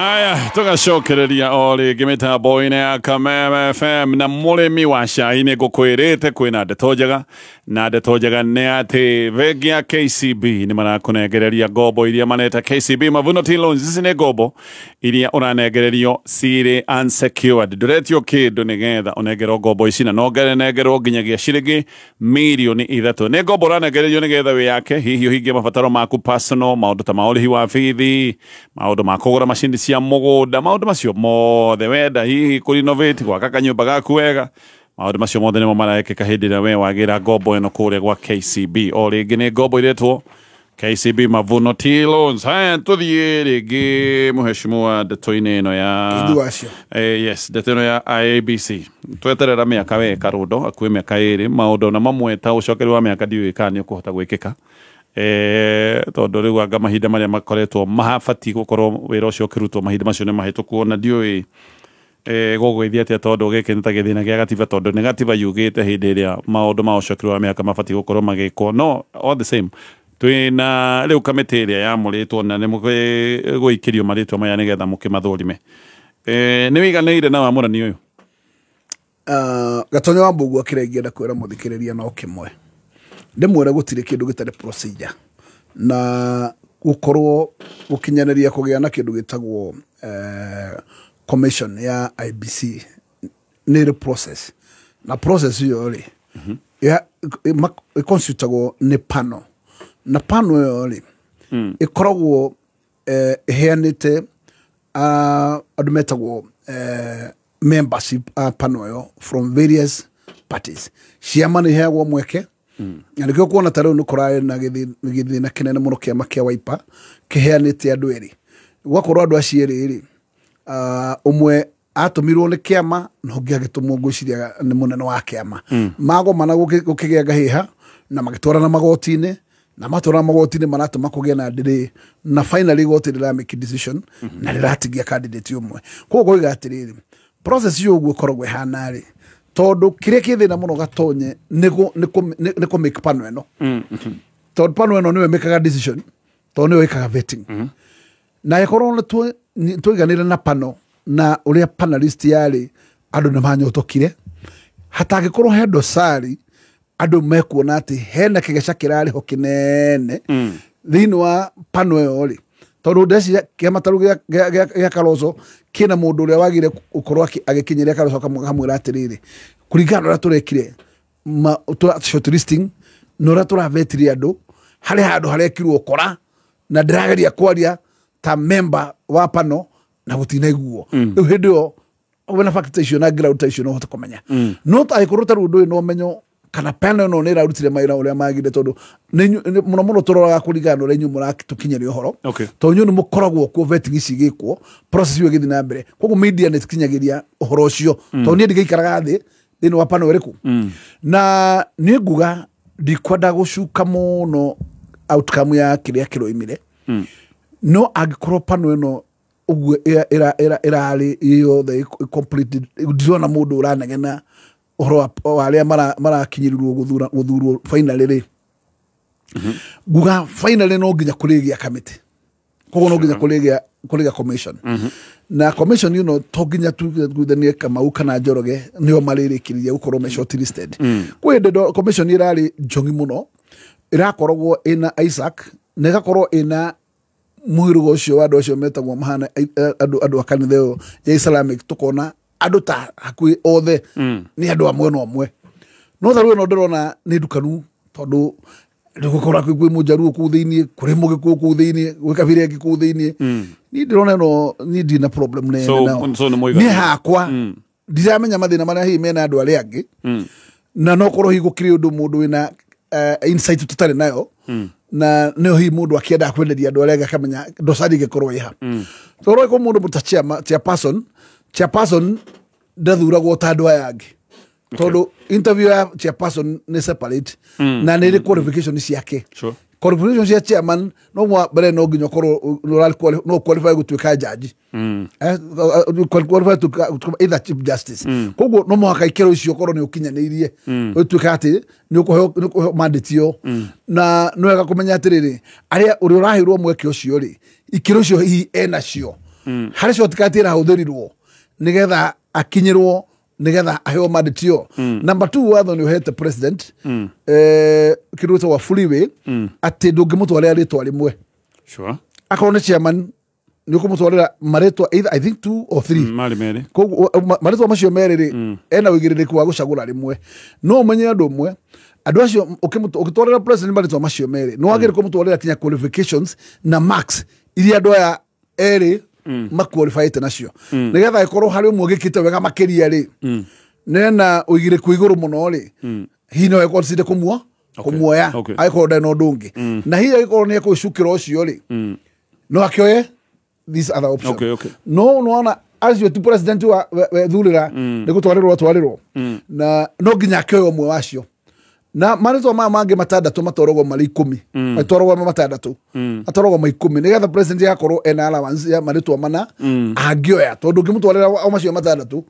Aya, tugacokereria o rĩngĩ mĩtambo-inĩ ya Kameme FM na mũrĩmi wa cai nĩ ngũkwĩrĩte kwĩna ndeto njega, na ndeto njega nĩ atĩ bengi ya KCB nĩ marakũnengereria ngombo iria maneta KCB Mavuno Teen Loans. Ici nĩ ngombo iria ũranengererio cirĩ unsecured, ndũretio kĩndũ nĩgetha ũnengerwo ngombo ici, na no nengerwo nginyagia ciringi mirioni 3. Nĩ ngombo ũranengererio nĩgetha wĩyake hihi ũhingie mabataro maku personal, maũndũ ta ma ũrĩhi wa bithi, maũndũ ma kũgũra macini cia mũgũnda, maũndũ macio mothe wenda hihi kũrenovate gwaka kanyũmba gaku wega, maũndũ macio mothe nĩmo marekĩka hĩndĩ ĩrĩa we wagĩra ngombo ĩno kũrĩa gwa KCB. O rĩngĩ nĩ ngombo iretwo KCB Mavuno Teen Loans. Haya, tuthiĩ rĩngĩ mũheshimiwa ndeto-inĩ ĩno ya yes, ndeto ĩno ya IEBC. Tweterera mĩaka we Karundo akuĩ mĩaka 2, maũndũ na mamwe ta ũcokeri wa mĩaka ndiũĩ kana nĩ ũkũhota gwĩkĩka. Tondũ rĩu anga mahinda marĩa makoretwo mahabatiĩ gũkorwo wĩra ũcio ũkĩrutwo mahinda macio nĩ mahĩtũku, na ndiũĩ gũgũithia atĩa tondũ gĩkĩ nĩ ta gĩthĩna gĩa gatiba, tondũ nĩ gatiba yugĩte hĩndĩ ĩrĩa maũndũ ma ũcokeri wa mĩaka mabatiĩ gũkorwo magĩkwo. No all the same twĩna rĩu kamĩtĩ ĩrĩa yamũrĩtwo na nĩ mũgũikĩrio marĩtwa maya nĩgetha mũkĩmathũrime. Nĩ wĩiganĩire na wamũrani ũyũ? Gatonyo wa Mbũgu akĩrĩa ingĩenda kwĩra mũthikĩrĩria no kĩmwe, ndĩmwĩre gũtirĩ kĩndũ gĩtarĩ procedure, na gũkorwo gũkinyanĩria kũgĩa na kĩndũ gĩtagwo commission ya IBC nĩ process, na process hiyo rĩ ĩconstitutagwo nĩ panel, na panel ĩyo rĩ ĩkoragwo ĩheanĩte andũ metagwo membership a panel ĩyo from various parties. Ciama nĩ iheagwo mweke, na nĩkĩo kuona ta rĩu nĩ kũrarĩ na gĩthĩna kĩnene mũno kĩama kĩa Wiper kĩheanĩte andũ erĩ, gwakorwo andũ acio erĩ rĩ ũmwe atũmirwo nĩ kĩama na ũngĩ agĩtũmwo ngwĩciria nĩ mũnene wa kĩama, magomana gũkĩgĩa ngahĩha na magĩtwarana magoti-inĩ, na matwarana magoti-inĩ maratũma kũgĩa na ndĩrĩ, na finally igoti rĩramake decision na rĩratigia candidate ũmwe. Koguo oiga atĩrĩrĩ process yo ũguo ĩkoragwo ĩhana rĩ, tondũ kĩrĩa kĩthĩna mũno Gatonye nĩ kũ make panel ĩno, tondũ panel ĩno nĩwe mekaga decision, tondũ nĩwe ĩkaga vetting, na ĩkorwo twĩganĩre na panel na ũrĩa panelist yarĩ andũ nĩ manyotokire, hatangĩkorwo he dosari andũ mekuona atĩ hena kĩgeca kĩrarĩ ho kĩnene thĩinĩ wa panel ĩyo rĩ, tondũ ndeci kĩama ta rĩu gĩa Kalonzo kĩna mũndũ ũrĩa wagire ũkorwo agĩkinyĩria Kalonzo kamwĩra atĩrĩrĩ, kũringana na ũrĩa tũrekire shortlisting na ũrĩa tũravetirie andũ, harĩ handũ harekirwo kora na ndĩrageria kwaria ta member wa panel na gũtinaiguo. Rĩu hĩndĩ ĩyo wena fact icio na ground icio no hote kũmenya, no angĩkorwo ta rĩu ndũĩ no menyo kana panel no nĩ ĩrarutire mawĩra ũrĩa magire, tondũ mũno mũno tũroraga kũringana na ũrĩa inyuĩ mũratũkinyĩria ũhoro, tondũ inyuĩ nĩ mũkoragwo kuo vetting ici igĩkwo, process ĩyo ĩgĩthiĩ na mbere, koguo media nĩ ĩkinyagĩria ũhoro ũcio, tondũ niĩ ndigĩikaraga thĩ thĩinĩ wa panel ĩrĩkũ, na nĩ nguga ndikwenda gũcuka mũno outcome ya kĩrĩa kĩroimire, no angĩkorwo panel ĩno ũguo ĩrarĩ yothe complete, ndĩrona mũndũ ũranegena ũhoro wa arĩa marakinyĩrirwo gũthurwo finally rĩ, nguga finally no nginya kũrĩgĩa kamĩtĩ, koguo no nginya kũrĩgĩa commission, na commission ĩno to nginya tuithanie Kamau kana Njoroge nĩo marĩrĩkĩrĩria gũkorwo me shortlisted. Kwĩ hĩndĩ commission ĩrarĩ njongi mũno, ĩrakoragwo ĩna Isaac na ĩgakorwo ĩna mũhĩrĩga ũcio wa andũ acio metagwo mahana andũ a kanitha ĩyo ya Islamic, tũkona andå ta hakuä othe nä andå amwe no amwe no tharå no ndärona nä ndukanu tondå ndå gå korwo kwä må njaruo kå thä iniä kå rä må gä kå kå thä iniä gwä kabira ä ngä kå thä iniä nä ndä rona no nä ndina problem nä hakwa ndiramenya mathä na marä a hihi mena andå arä angä na no korwo hi gå kä rä å ndå må ndå wä na insight tå tarä nayo na nä o hihi må ndå akä endaga kwenderia andå arä angä akamenya ndosari gä korwo ä ha torwo ko må ndå må ta chairperson ndathuragwo ta andå aya angä tondå interview ya chairperson nä separate na nä rä qualification ciake qualification cia chairman no mwa mbere no nginya korwo no qualify gå tuä ka jaji qualify to either chief justice koguo no mwaka ikero icio korwo nä å kinyanä å tuä ka atä nä å kå mandate yo na no wega kå menya atä rä rä arä a å rä å rahä rwo mweke å cio rä ikero icio hihi enacio harä cio tikatä ra hå thä rirwo nä getha akinyä rwo nigetha aheo mandate yo number 2 watho ni uhete president kiruto wa freeway ati ndungimutwarira ritwa rimwe sure akorwo ni chairman ni ukumutwarira maritwa either I think 2 or 3 mari mere maritwa macio meriri ena wigiririku wa gucagura rimwe no umenye andu umwe andu acio ukitwarira president maritwa macio meri no wagire kumutwarira kinya qualifications na marks iria andu aya eri maqualified nacio nigetha ikorwo hari umwe gikite wega makiria ri nena uigire ku iguru muno ri hino eko sinde kumuoya aikorwo ndeno ndungi na hiyo ikorwo ni ekucukira ucio ri no akioye these other options no ona as you president wa thurira ni gutwarirwo na no nginya akioye umwe wacio na maritwa mangi matandatu matorogwo mari 10 matorogwo matandatu atorogwo mai 10 nigetha president yakorwo ena allowance ya maritwa mana angioya tondu ngimutwarira au macio matandatu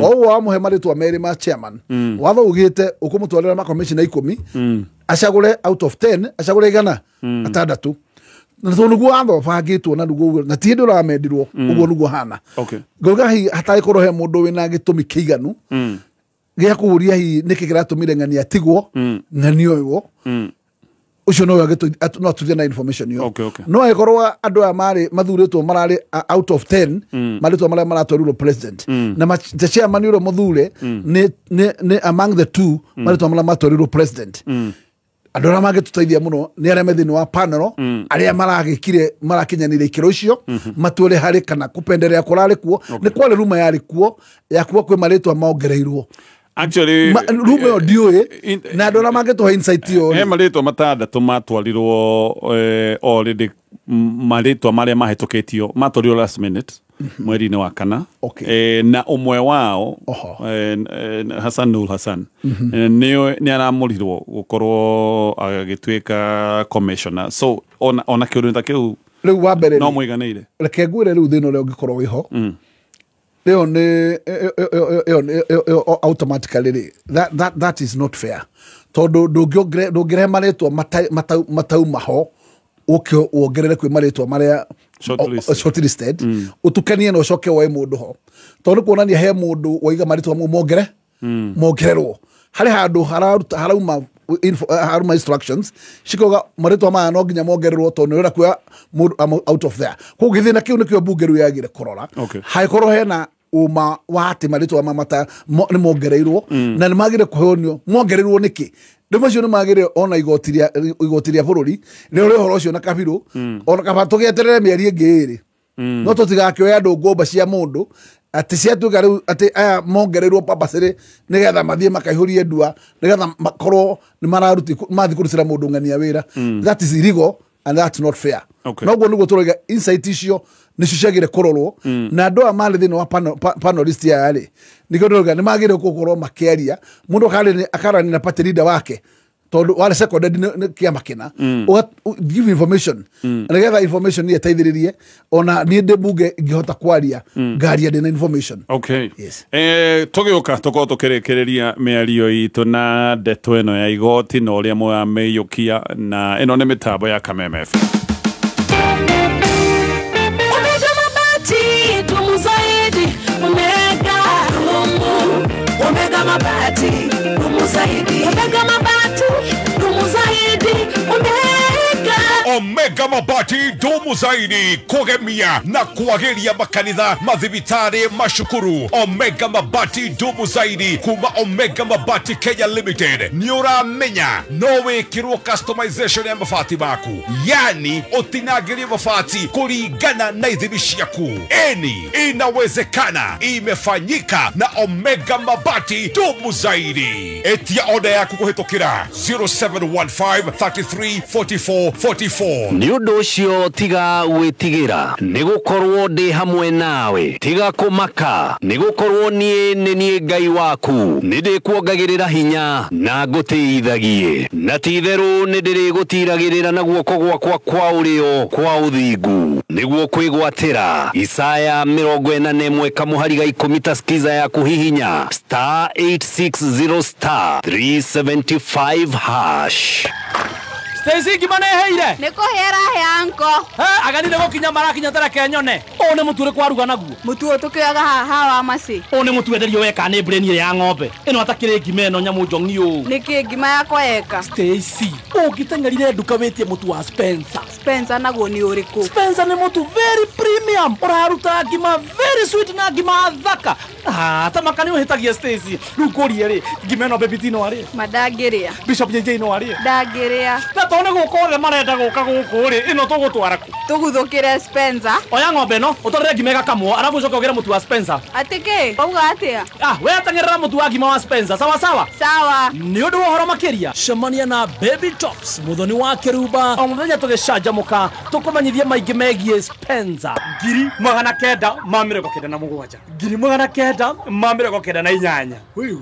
o wa muhe maritwa meri ma chairman watho ugite ukumutwarira ma commissioner 10 acagure out of 10 acagure igana atandatu na tondu guo watho bangitwo na rugo na ti ndu ramendirwo uguo nuguo hana ngoga hi hatai korwo he mundu wina gitumi kiiganu gya kuria hi niki kiratumire ngani atigwo ngani oyo ucio no yageto no tuthia na information yo no ekorwa andu a mari mathuritwo marari out of 10 maritwo mara maratwariro president na the chairman uro muthure ne among the two maritwo mara matwariro president andu ara magituteithia muno ni aria methini wa panel aria maragikire marakinyanire ikiro icio matwire hari kana kupenderea kurari kuo ni kwale ruma yari kuo ya kuo kwe maritwa maongereirwo actually rume audio na ndona mangeto insight yo he maritwa matandatu matwarirwo already maritwa maria mahetoketio matwarirwo last minute mweri-inĩ wa kana na umwe wao Hassan Nur Hassan ni aramurirwo gukorwo agituika commissioner so ona kiundu ta kiu riu wa mbere no muiganeire reke ngwire riu thino rio ngikorwo wiho leo ni automatically that is not fair tondu ndungire maritwa matau maho ukio wongerere kwi maritwa maria shortlisted utukanie no coke woe mundu ho tondu kuonania he mundu waiga maritwa mongererwo hari handu harauma instructions shikoga maritwa ma no nginya mongererwo tondu nira kwa out of there ko githina kiu nikio bungeru yagire korora haikorwo hena uma wati maritwa mamata ni mongereirwo na ni magire kuhonio mongererwo niki ndemacio ni magire ona igotiria bururi ni uri horo cio na kabiru ona kabato geterere mieri ingiri no tutigakioya andu ngomba cia mundu ati ciatuika riu ati aya mongereirwo papaciri nigetha mathie makaihurie ndua nigetha makorwo ni mararuti mathi kurutira mundu ngania wira that is illegal and that's not fair no guo niguo turiga insight icio ni cicagire kororwo na andu a mali thini wa panelist ya yari nikio turiga ni magire gukorwo makiaria mundu akarani na party leader wake tondu wale seconded ni kia makina give information nigetha information ni eteithiririe ona ni ndi bunge ngihota kwaria ngaria ndina information yes tugiuka tuko tukirekereria miario itu na ndeto eno ya igoti na uria moya meyukia na eno ni mitambo ya Kameme FM Omega mabati Omega mabati Omega Omega Mabati Dumu Zaidi kugemia na kuagiria makanitha mathibitari mashukuru. Omega Mabati Dumu Zaidi kuma Omega Mabati Kenya Limited niura menya nowe kiro customization ya mafati maku, yani utinagiria mafati kulingana na idhimishi yaku. Eni inawezekana, imefanyika na Omega Mabati Dumu Zaidi. Etia oda yaku kuhitokira 0715334444. Ni undu ucio tiga gwitigira, ni gukorwo ndi hamwe nawe, tiga kumaka, ni gukorwo nie Ngai waku, ni ndikuongagirira hinya na ngutiithagie, na titheru ni ndirigutiragirira na guoko gwakwa kwa urio kwa uthingu niguo kwigwatira. Isaya 41 kamuhari ga 10 taskiza ya kuhihinya *860 *375 hash. Stacy gimana heire? Niko hera yanko. Aganire gokinya marakinya tara kenyone. One muture kwaruga naguo. Mutuo tukiaga haha wa masi. One mutu enderio weka ne brain ya ng'ombe. Ino atakire ngima eno nyamu njongi o. Niki ngima yakwa eka. Stacy, ugitengarire nduka wetie mutu wa Spencer. Spencer naguo ni uriku? Spencer ni mutu very premium. Uraruta ngima very sweet na ngima thaka. Tamakani uhitagia Stacy. Rukorie ri. Ngima eno baby tino ari. Madagiria. Bishop JJ no ari. Dagiria. Tone gukore marenda guka gukuri ino tugutwara ku tuguthukire Spencer. Oya ng'ombe no utorere ngimega kamwo arabu ucoke ugire mutu wa Spencer. Atike uga atia? We atangerera mutu wa ngima wa Spencer. Sawa sawa sawa. Ni undu wohoro makiria cemania na Baby Tops muthoni wa Kiruba o muthenya tugicanjamuka tukumanyithia maingi megie Spencer. 997 997 we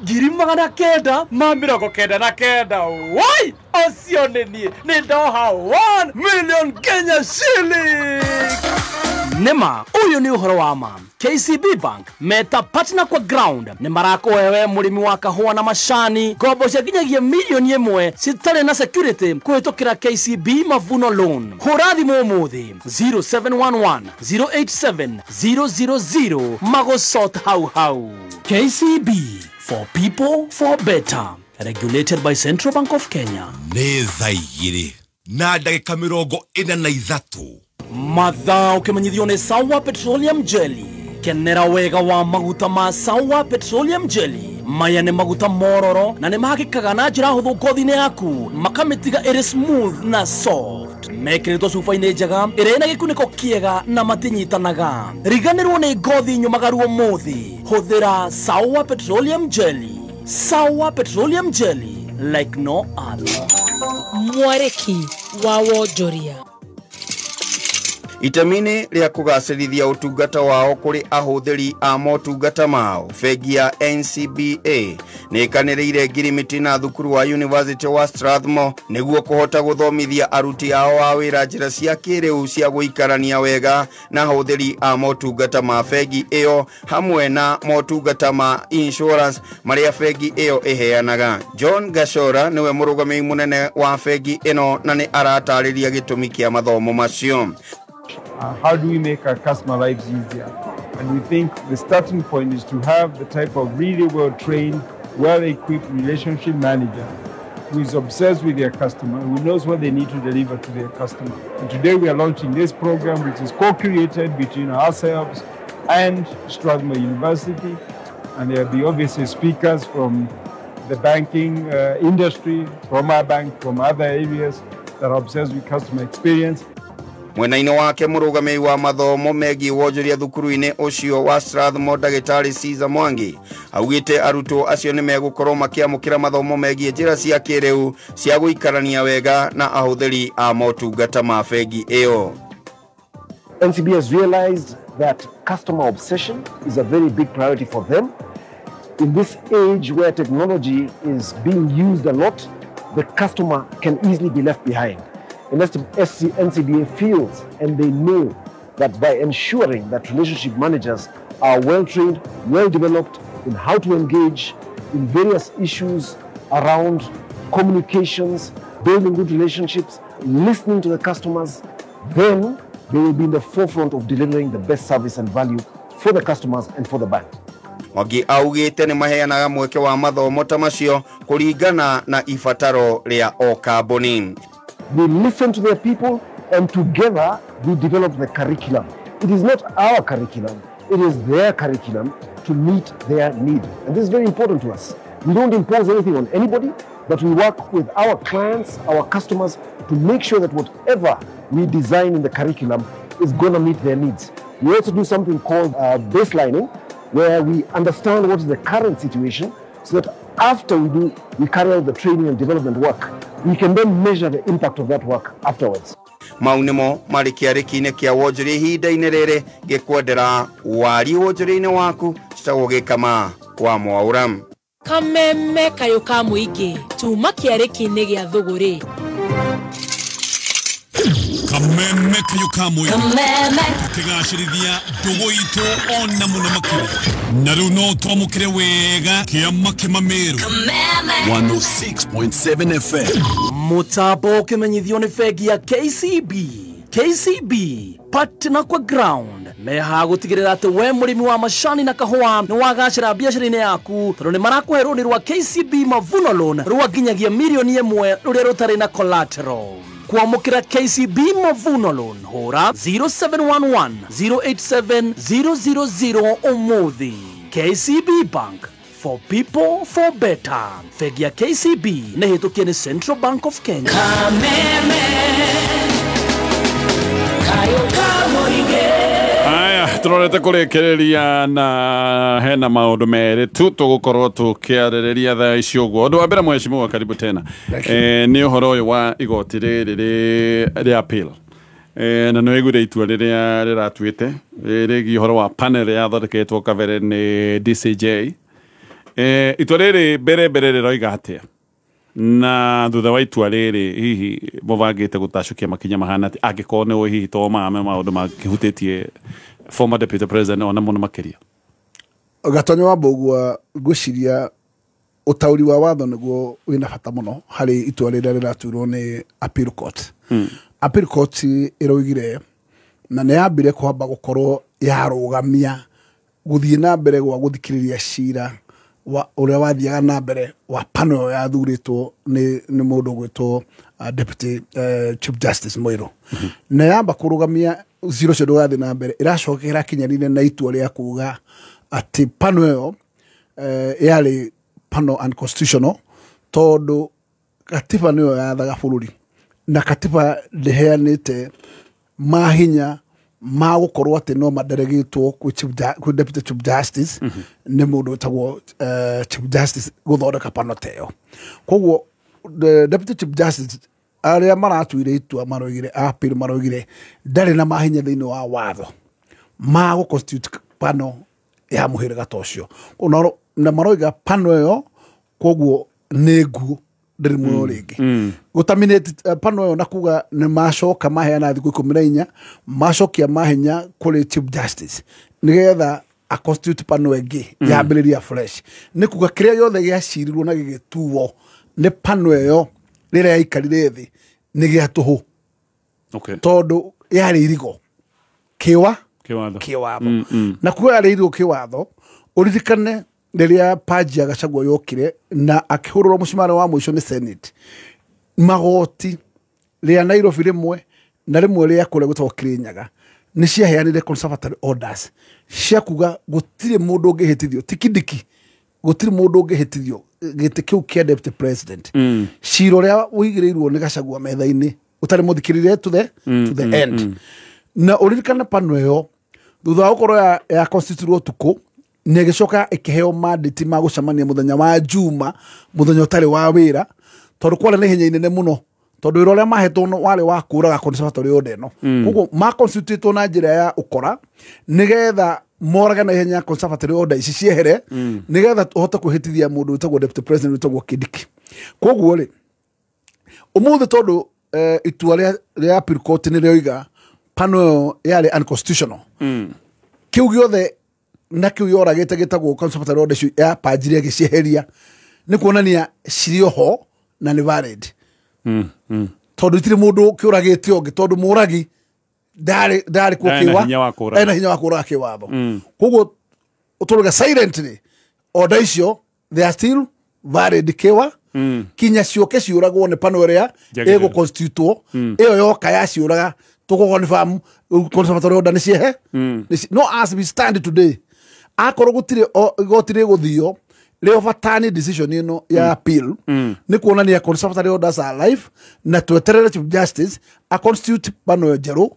997 wai Osione ni ndoha 1 million Kenya shilling. Nema, uyu ni uhoro wa ma. KCB Bank meta partner kwa ground ni marako wewe murimi wa kahua na mashani ngombo cia nginyagia milioni 1 citare na security kuhitukira KCB Mavuno Loan. Hurathi mumuthi 0711 087 000 magosot hau. KCB, for people for better. Regulated by Central Bank of Kenya. Neza igiri na ndagika 43 Matha ukimanyithio ni Sawa Petroleum Jelly. Kenera wega wa maguta ma Sawa Petroleum Jelly. Maya ni maguta mororo na ni mahakikaga na njira huthu ngothi-ini yaku makamitiga iri smooth na soft. Mekiritwo cuba-ini njega iri na gikuniko kiega na matinyitanaga. Riganirwo ni ngothi nyumagaru muthi. Huthira Sawa Petroleum Jelly. Sawa Petroleum Jelly, like no other. Mwareki wa Wonjoria. Itamini ria kugacirithia utungata wao kuri ahuthiri a motungata mao. Fegi ya NCBA nikaniriire ngirimiti na thukuru wa University wa Strathmore niguo kuhota guthomithia aruti ao a wira njira cia kiriu cia guikarania wega na ahuthiri a motungata ma fegi iyo hamwe na motungata ma insurance maria fegi iyo iheanaga. John Gashora niwe murugamii munene wa fegi ino na ni aratariria gitumi kia mathomo macio. How do we make our customer lives easier? And we think the starting point is to have the type of really well-trained, well-equipped relationship manager who is obsessed with their customer, who knows what they need to deliver to their customer. And today we are launching this program, which is co-created between ourselves and Strathmore University. And there will be obviously speakers from the banking industry, from our bank, from other areas that are obsessed with customer experience. Mwena-ini wake murugamii wa mathomo megi wonjoria thukuru-ini ucio wa Strathmore Ndagitari Caesar Mwangi augite arutwo acio ni megukorwo makiamukira mathomo megi njira cia kiriu cia guikarania wega na ahuthiri a motungata ma fegi iyo. NCB has realized that customer obsession is a very big priority for them. In this age where technology is being used a lot, the customer can easily be left behind. And NCBA feels and they know that by ensuring that relationship managers are well-trained, well-developed in how to engage in various issues around communications, building good relationships, listening to the customers, then they will be in the forefront of delivering the best service and value for the customers and for the bank. Wagi augite ni maheanaga mweke wa mathomo ta macio kuringana na ifataro ria o kambuni. they listen to their people, and together we develop the curriculum. It is not our curriculum, it is their curriculum to meet their need. And this is very important to us. We don't impose anything on anybody, but we work with our clients, our customers, to make sure that whatever we design in the curriculum is going to meet their needs. We also do something called baselining, where we understand what is the current situation, so that after we carry out the training and development work, we can then measure the impact of that work afterwards. Maunimo mari kiariki-ini kia wonjori ihinda-ini riri gikwendera wari wonjori-ini waku citagugikama kwa Mwaura. Kameme kayo ka muingi tuma kiariki-ini gia thuguri. Kameme kayo ka muingi tigacirithia ndugu itu ona muno makiri na riu no twamukire wega kiama kimameru 106.7 FM mutambo kimenyithio ni bengi ya KCB. KCB partner kwa ground meha gutigirira ati we murimi wa macani na kahua ni wagacira biacara-ini yaku tondu ni marakuhe runi rwa KCB mavuno loan rwa nginyagia mirioni 1 ruria rutari na collateral. Kuamukira KCB mavuno loan hora 0711 087 000 umuthi. KCB Bank, for people, for better. Bengi ya KCB nehitukie ni Central Bank of Kenya. Kameme kayo ka muingi. Aya, turorete kurekereria na hena maundu meri tu tugukorwo tukiaririria thaa icio guo. Undu wa mbere mheshimiwa, karibu tena. Ni uhoro uyu wa igoti riri appeal. Na no iguire itua riria riratuite rigi uhoro wa panel ya thondeketwo kabere ni DCJ. Itua riri mbere riroiga atia na thutha wa itua riri hihi mubangite gutacukia makinya mahana ati angikorwo ni hihi to mame maundu makihutitie former deputy president ona muno makiria. Gatonyo wa Mbugua ngwiciria utauri wa watho niguo wina bata muno hari itua riria riraturwo ni appeal court. Appeal court iroigire na ne yambire kwamba gukorwo yarugamia guthie na mbere gwa guthikiriria cira wa uria wathiaga na mbere wa panel ya thuritwo ni mundu gwitwo deputy chief justice Moiro. Na yamba kurugamia cira ucio ndugathi na mbere iracokera kinyanire na itua ria kuga ati panel yo yari panel unconstitutional tondu katiba niyo yathaga bururi na katiba ndeheanite mahinya ma gukorwo ati no madelegitwo ku deputy chief justice ni mundu tagwo chief justice guthondeka panel teyo. Koguo deputy chief justice aria maratuire itua maroigire appeal maroigire ndari na mahinya thiini wa watho ma gu constitute panel ya muhiriga tocio na maroiga panel yo koguo negu ndiri muyo ringi gutaminate panel yo na kuga ni macoka maheana thiku 14 macokia mahinya kuri chief justice nigetha a constitute panel egi yambiriria fresh ni kuga kiria yothe giacirirwo na gigituo ni panel yo riria ikarire thi ni giatuhu. Okay. Tondu yari irigo kiwatho na kuga yari irigo kiwatho uririkane riria Paji Gachagua yokire na akihururwo mucimaro wa mwisho ni Senate magoti ria Nairobi rimwe na rimwe ria kure gutwa Kirinyaga ni ciaheanire conservatory orders cia kuga gutire mundu ungihitithio tikidiki gutire mundu ungihitithio giti kiu kia deputy president ciro ria wigirirwo ni Gachagua metha-ini utari muthikirire to the end. Na uririkana panel yo thutha wa gukorwo ya constitute tuku ni gicoka ikiheo mandate ma gucamania muthenya wa Juma muthenya utari wa wira tondu kwara ni hinya inene muno tondu wira uria mahetwo wari wa kuraga conservatory order no. Koguo ma constitute na njira ya ukora nigetha moraga na hinya conservatory order ici ciehere nigetha uhote kuhitithia mundu utagwo deputy president utagwo Kindiki. Koguo ri umuthi tondu itua ria appeal court ni rioiga panel yari unconstitutional kiu giothe na kiu yoragite gitagwo conservatory order ya Paji gicieheria ni kuonania cirioho na ni valid tondu itire mundu kiuragite ongi tondu muragi ndari kukiwa ena hinya wa kuraga kiwatho. Koguo uturuga silently order icio they are still valid kinya cioke ciuragwo nĩ pano ĩrĩa ĩgũ-constitutwo ĩyo yoka yaciũraga tũgũ-confirm conservative order nĩ ciehe no as we stand today akorwo gũtirĩ igoti rĩgũthio rĩ overturn decision ĩno ya appeal nĩ kuonania conservative orders are alive na tweterere Chief Justice a constitute pano njerũ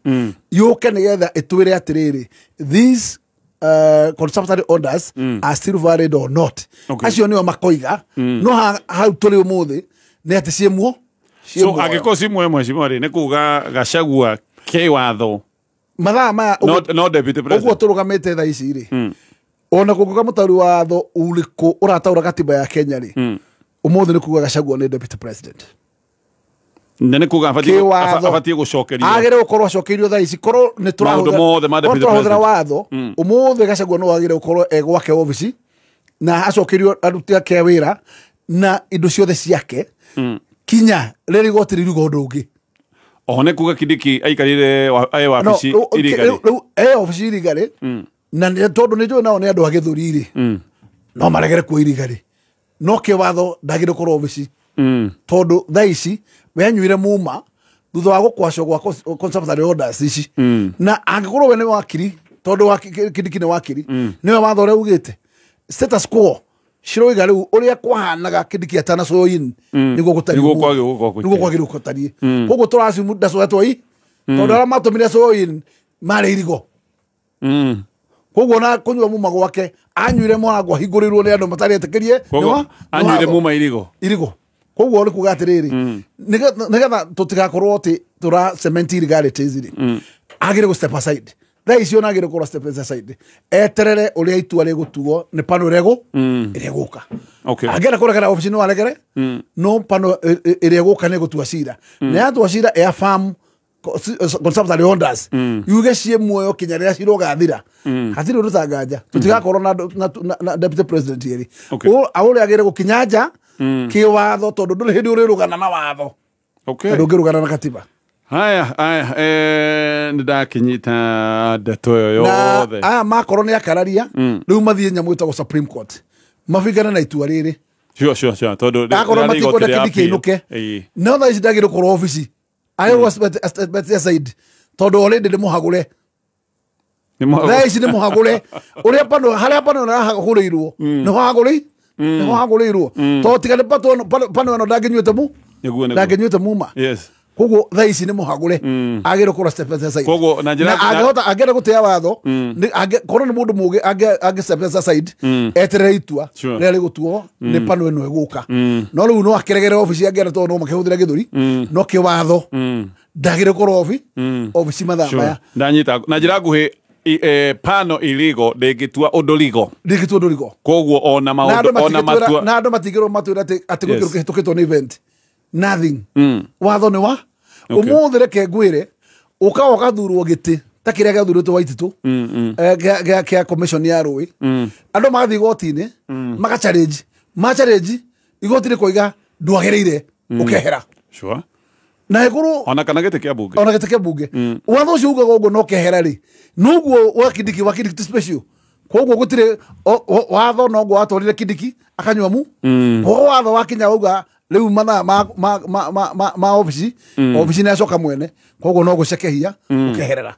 yũke nĩgetha ĩtwĩre atĩrĩrĩ these conservative orders are still valid or not. Acio nĩo makoiga no hau tũrĩ ũmũthĩ nĩ atĩ ciĩmuo. So angĩkorwo ciĩmuo mheshimiwa rĩ nĩ kuga Gachagua kĩwatho mathaa maya no deputy president ũguo tũrũgamĩte thaa ici rĩ ona kũngĩka mũtauri watho ũrĩkũ ũrataũra katiba ya Kenya rĩ ũmũthĩ nĩ kuga Gachagua nĩ deputy president. Nene kuga abatie gũcokerio agĩrĩirwo gũkorwo acokerio thaa ici korwo nĩ tũrahũthĩra watho ũmũthĩ Gachagua no agĩrĩirwo gũkorwo gwake obici na acokerio aruti ake wĩra na indo ciothe ciake kinya rĩrĩ igoti rĩruga ũndũ ũngĩ. Oho nĩ kuga Kindiki aikarire wabici irigari obici irigari na tondũ nĩ njũĩ nao nĩ andũ a gĩthũri rĩ no maregere kuo irigari no kĩwatho ndagĩrĩirwo gũkorwo obici tondũ thaa ici wenyuire muma thutha wa gũkwacwo gwa conservative orders ici na angĩkorwo we nĩ wakiri tondũ Kindiki nĩ wakiri nĩwe watho ũrĩa ugĩte status quo ciroiga rĩu ũrĩa kwahanaga Kindiki atanacũĩ nĩguo kwagĩrĩirwo gũtariĩ koguo tũracimu ndacũetwo tondũ arĩa matũmire cũĩ marĩ irigo koguo na kũnyua muma gwake anyuire mwango hingũrĩirwo nĩ andũ matarĩ etĩkĩrie anyuire muma irigo koguo nĩ kuga atĩrĩrĩ nĩgetha tũtigakorwo atĩ tũra cement illegalities rĩ agĩrĩirwo gũ step aside thaa icio na agĩrĩirwo gũkorwo step aside eterere ũrĩa itua rĩgũtuo nĩ pano ĩrĩa ĩgũka angĩenda kũregera obici no aregere no pano ĩrĩa ĩgũka nĩ ĩgũtua cira nĩ yatua cira ya farm conservative orders yuge ciĩ muoyo kinya rĩrĩa cirogathira hatirĩ ũndũ ta nganja tũtigakorwo na deputy president ĩrĩ ũrĩa agĩrĩirwo gũkinya nja kĩwatho tondũ ndũrĩ hĩndĩ ũrĩrũgana na watho ndũngĩrũgana na katiba. Haya nĩ ndakinyita ndeto ĩyo yothe aya makorwo nĩ akararia rĩu mathiĩ nyamũ ĩtagwo Supreme Court mabingane na itua rĩrĩ tondũ akorwo matikwenda Kindiki ainũke no thaa ici ndagĩrĩirwo gũkorwo obici agĩrĩirwo aside tondũ already nĩ mũhagũre thaa ici nĩ mũhagũre ũrĩa pano harĩa pano nahagũrĩirwo nĩ hagũrĩirwo tondũ tiga nĩ pano ĩno ndangĩnyuĩte muma koguo thaa ici nĩ mũhagũre agĩrĩirwo gũkorwo step aside na angĩenda gũtĩa watho korwo nĩ mũndũ mũgĩ angĩ step aside eterere itua rĩrĩa rĩgũtuo nĩ pano ĩno ĩgũka no rĩu no akĩregere obici angĩenda tondũ no makĩhũthĩra gĩthũri no kĩwatho ndagĩrĩirwo gũkorwo obici mathaa maya ndanyita na njĩra nguhĩ pano illegal ndĩngĩtua ũndũ ligo koguo ona maũndũ ona matua na andũ matigĩrwo matwĩra atĩ gũkĩhĩtũkĩtwo nĩ event nothing watho nĩ wa ũmũthĩ reke ngwĩre ũka ũgathurwo gĩtĩ ta kĩrĩa gĩathurĩtwo Waititũ gĩa commission ya rũĩ andũ magathiĩ igoti-inĩ macharĩnji igoti rĩkoiga ndwagĩrĩire ũkehera na igũrũ ona kana gĩtĩ kĩa mbunge watho ũcio ugaga ũguo no kehera rĩ noguo wa Kindiki special koguo gũtirĩ watho noguo watwarire Kindiki akanyua mu koguo watho wakinya uga rĩu mathaa ma obici nĩ acoka mwene koguo no gũcekehia ũkeherera.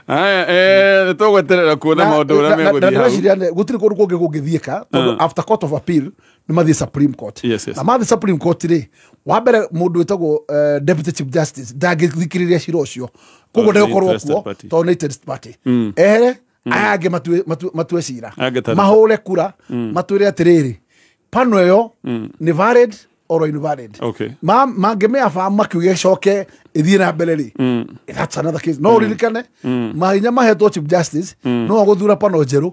Nĩ tũgweterera kuona maũndũ ũrĩa megũthiĩ hau gũtirĩ kũndũ kũngĩ gũngĩthiĩka tondũ after court of appeal nĩ mathiĩ Supreme Court na mathiĩ Supreme Court rĩ wa mbere mũndũ wĩtagwo Deputy Chief Justice ndangĩthikĩrĩria cira ũcio koguo ndegũkorwo kuo tondũ nĩ interest party ehere aya angĩ matue cira mahũre kura matwĩre atĩrĩrĩ pano ĩyo nĩ valid or invalid mangĩmĩaba makiuge coke ĩthiĩ na mbere rĩ that's another case no ũririkane mahinya mahetwo Chief Justice no gũthura pano njerũ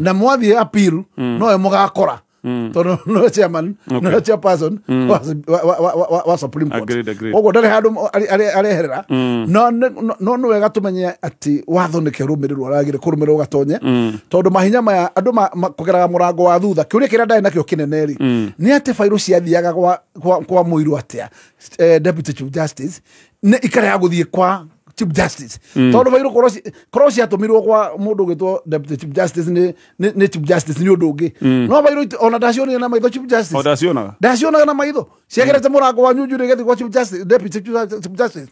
na mwathiĩ appeal no we mũgakora tondũ no chairman no chairperson wa Supreme Court ũguo ndarĩ handũ areherera no nĩ wega tũmenye atĩ watho nĩ kĩrũmĩrĩrwo aragĩrĩ kũrũmĩrĩrwo gatonye tondũ mahinya maya andũ kũgeraga mũrango wa thutha kĩũria kĩrĩa ndarĩ nakĩo kĩnene rĩ nĩ atĩ bairũ ciathiaga kwa mũirũ atĩa Deputy Chief Justice nĩ ikareha gũthiĩ kwa chief justice tondu bairu cross atumirwo kwa mundu gitwo deputy chief justice ni chief justice ni undu ungi no bairu ona daciona na maitho chief justice daciona na maitho ciagerete murango wa nyunju rigethi kwa chief justice deputy chief justice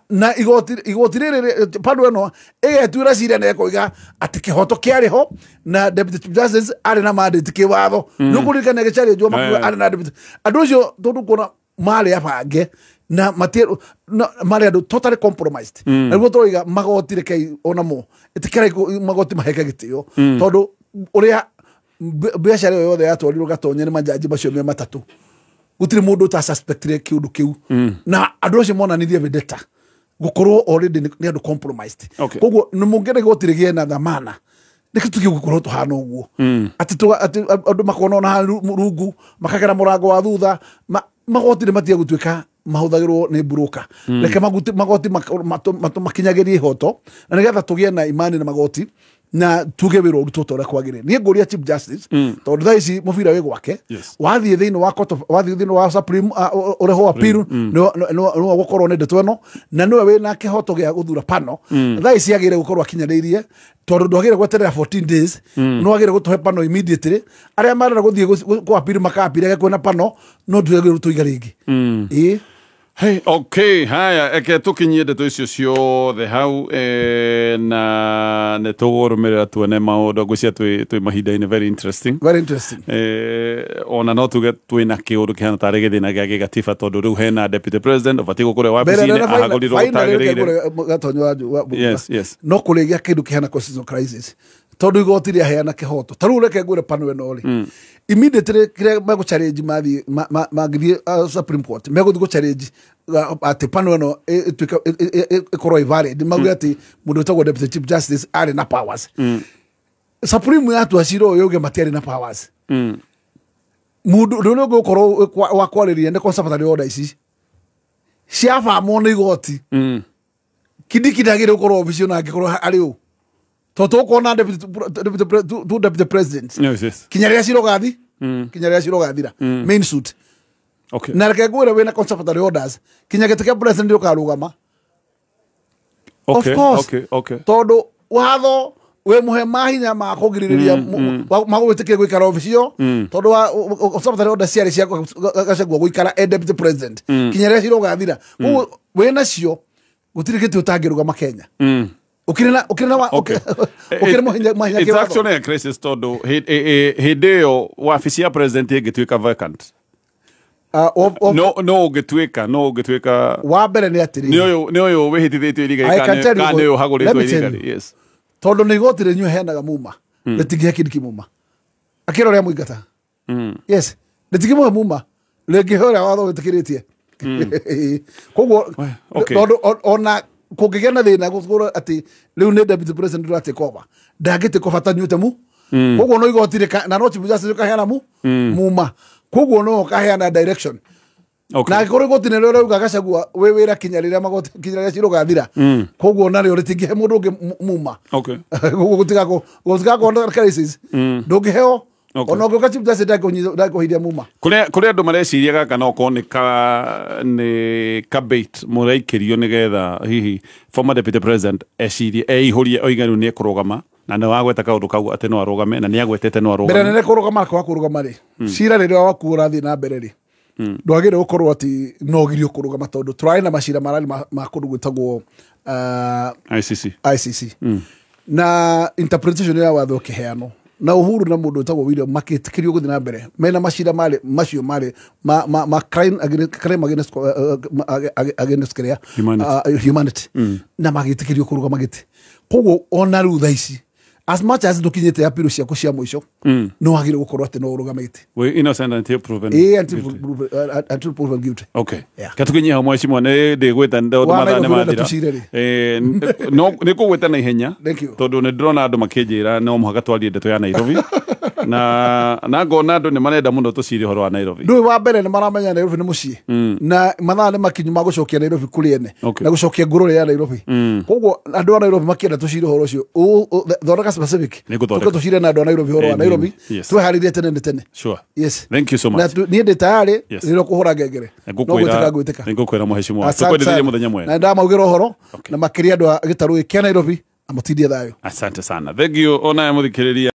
na igoti riri pandu eno igetuira cira na ikoiga ati kihoto kiariho na deputy chief justice ari na mandate kiwatho nukurikana gicari jo makuru ari na deputy andu cio tondu kuona mali abange na matero mali andu totally compromised niguo toiga magoti rekei ona mo itikira magoti maheka gitio tondu uria biashara yothe yatwarirwo gatonye ni majaji macio me matatu gutire mundu ta suspectire kiundu kiu na andu cio monanirie vendetta gukorwo already ni andu compromised koguo ni mungere gotire gie na dhamana nikitu gukorwo tuhana uguo ati andu makona na rungu makagera murango wa thutha magoti ni matia gutwika mahuthagirwo ni broker reke magoti makinyagirie ihoto na nigetha tugie na imani na magoti na tuge wiro ruto tora kwagire ni nguria chief justice tondu tha ici mubira wi gwake wathie thiini wa court wathie thiini wa supreme ureho appeal no gukorwo ne ndeto eno na niwe wina kihoto gia guthura pano tha ici agire gukorwo akinyaririe tondu ndwagire gweterera 14 days no agire gutuhe pano immediately aria marera guthie ku appeal makapire kwena pano no ndwagire tuiga ringi Hey, okay, haya, eke tukinyie ndeto icio ciothe hau na ne tugurumirira tuone maundu ngwiciria twi mahinda-ini very interesting ona no tuge twina kiundu kihana tari githina gia gigatiba tondu riu hena deputy president ubati gukuria wabici-ini ahagurirwo gutagiriire no kurigia kindu kihana constitutional crisis tondu igoti ria heana kihoto taru reke ngure pano eno ri immediately kire mago challenge mathi magithie supreme court mego go challenge ati pano eno ikoro ivalid mago ati mundu tagwo deputy chief justice ari na powers supreme yatu ashiro yoge matiari na powers mundu rero go koro wa kwariria ne conservative order ici ciafa mo ni igoti kidikidagire ukoro office na ngikoro ari u toto kona deputy president kinyaria ciro gathi kinyaria ciro gathira main suit na reke gwira wina conservative orders kinyagete president ukarugama of course todo watho we muhe mahinya ma kugiriria magwitikire gwikara officio todo wa conservative orders ciari cia gacagwa gwikara deputy president kinyaria ciro gathira wina cio gutiri kitu utangirugama Kenya ukirina it's actually a crisis todo hideo wabici ya president igituika vacant no ugituika wa mbere ni atiri ni uyu wihitithitio iriga kana uyu haguritwo iriga yes todo ni igotire nyu henaga muma letigia kindi kimuma akiro ria muingata yes letigia muma legihora watho witikiritie koguo todo ona kugigena thina gukura ati riu ni deputy president rate cover ndagite kobata nyute mu koguo no igotire na no chief justice kahena muma koguo no kahena direction na kore gotine rero gagacagua we wira kinyarira magoti kinyarira ciro gathira koguo na rero ritingihe mundu ungi muma koguo gutika ko crisis ndungiheo ono go chief justice ndakuhiria muma kuri andu mareciria gaka no ko ni bait muraikirio nigetha hihi former deputy president ecirie eihurie oiganu ni kurugama na ne wagweta kaundu kau ati no arugame na ni agwetete no arugame mbere ne kurugama kwa kurugama ri cira ri wakura thi na mbere ri ndwagire gukorwo ati no girio kurugama tondu try na macira marali ma kurugutagwo ICC na interpretation ya watho kiheano na uhuru na mundu tagwo William makitikirio guthi na mbere mena macira mali macio mali ma crime against humanity na magitikirio kuruga magiti koguo ona rutha ici as much as dukinyete apiro ciako cia mwisho no agire gukorwo ati no urugamite we innocent until proven until proven guilty katukinyia hamwe cimwe ne ndigweta ndo mathane mathira no ni kugweta na ihenya tondu ni ndrona andu makinjira no muhaka twari ndeto ya Nairobi na ngona andå nä marenda må no tå cire horo wa Nairobi ndå wa mbere nä maramenya Nairobi nä må ciä na mathaa nä makinyu ma gå cokia Nairobi kå rä ene na gå cokia ngå rå ya Nairobi koguo andå a Nairobi makienda tå cire horo å cio thondeka specific tå cire na andå a Nairobi horo wa Nairobi twä harä rie tene nä tene niä ndä tayarä rä rä kå hå ra ngengere no gwä tä ka ngwä tä ka nä ngå kwä ra må hecimwa tå kwendithä må thenya mwega na ndamaugä ra å horo na makä ria andå a gä tarå gä kä a Nairobi amå tindie thayå asante sana thank you ona må thikä rä ria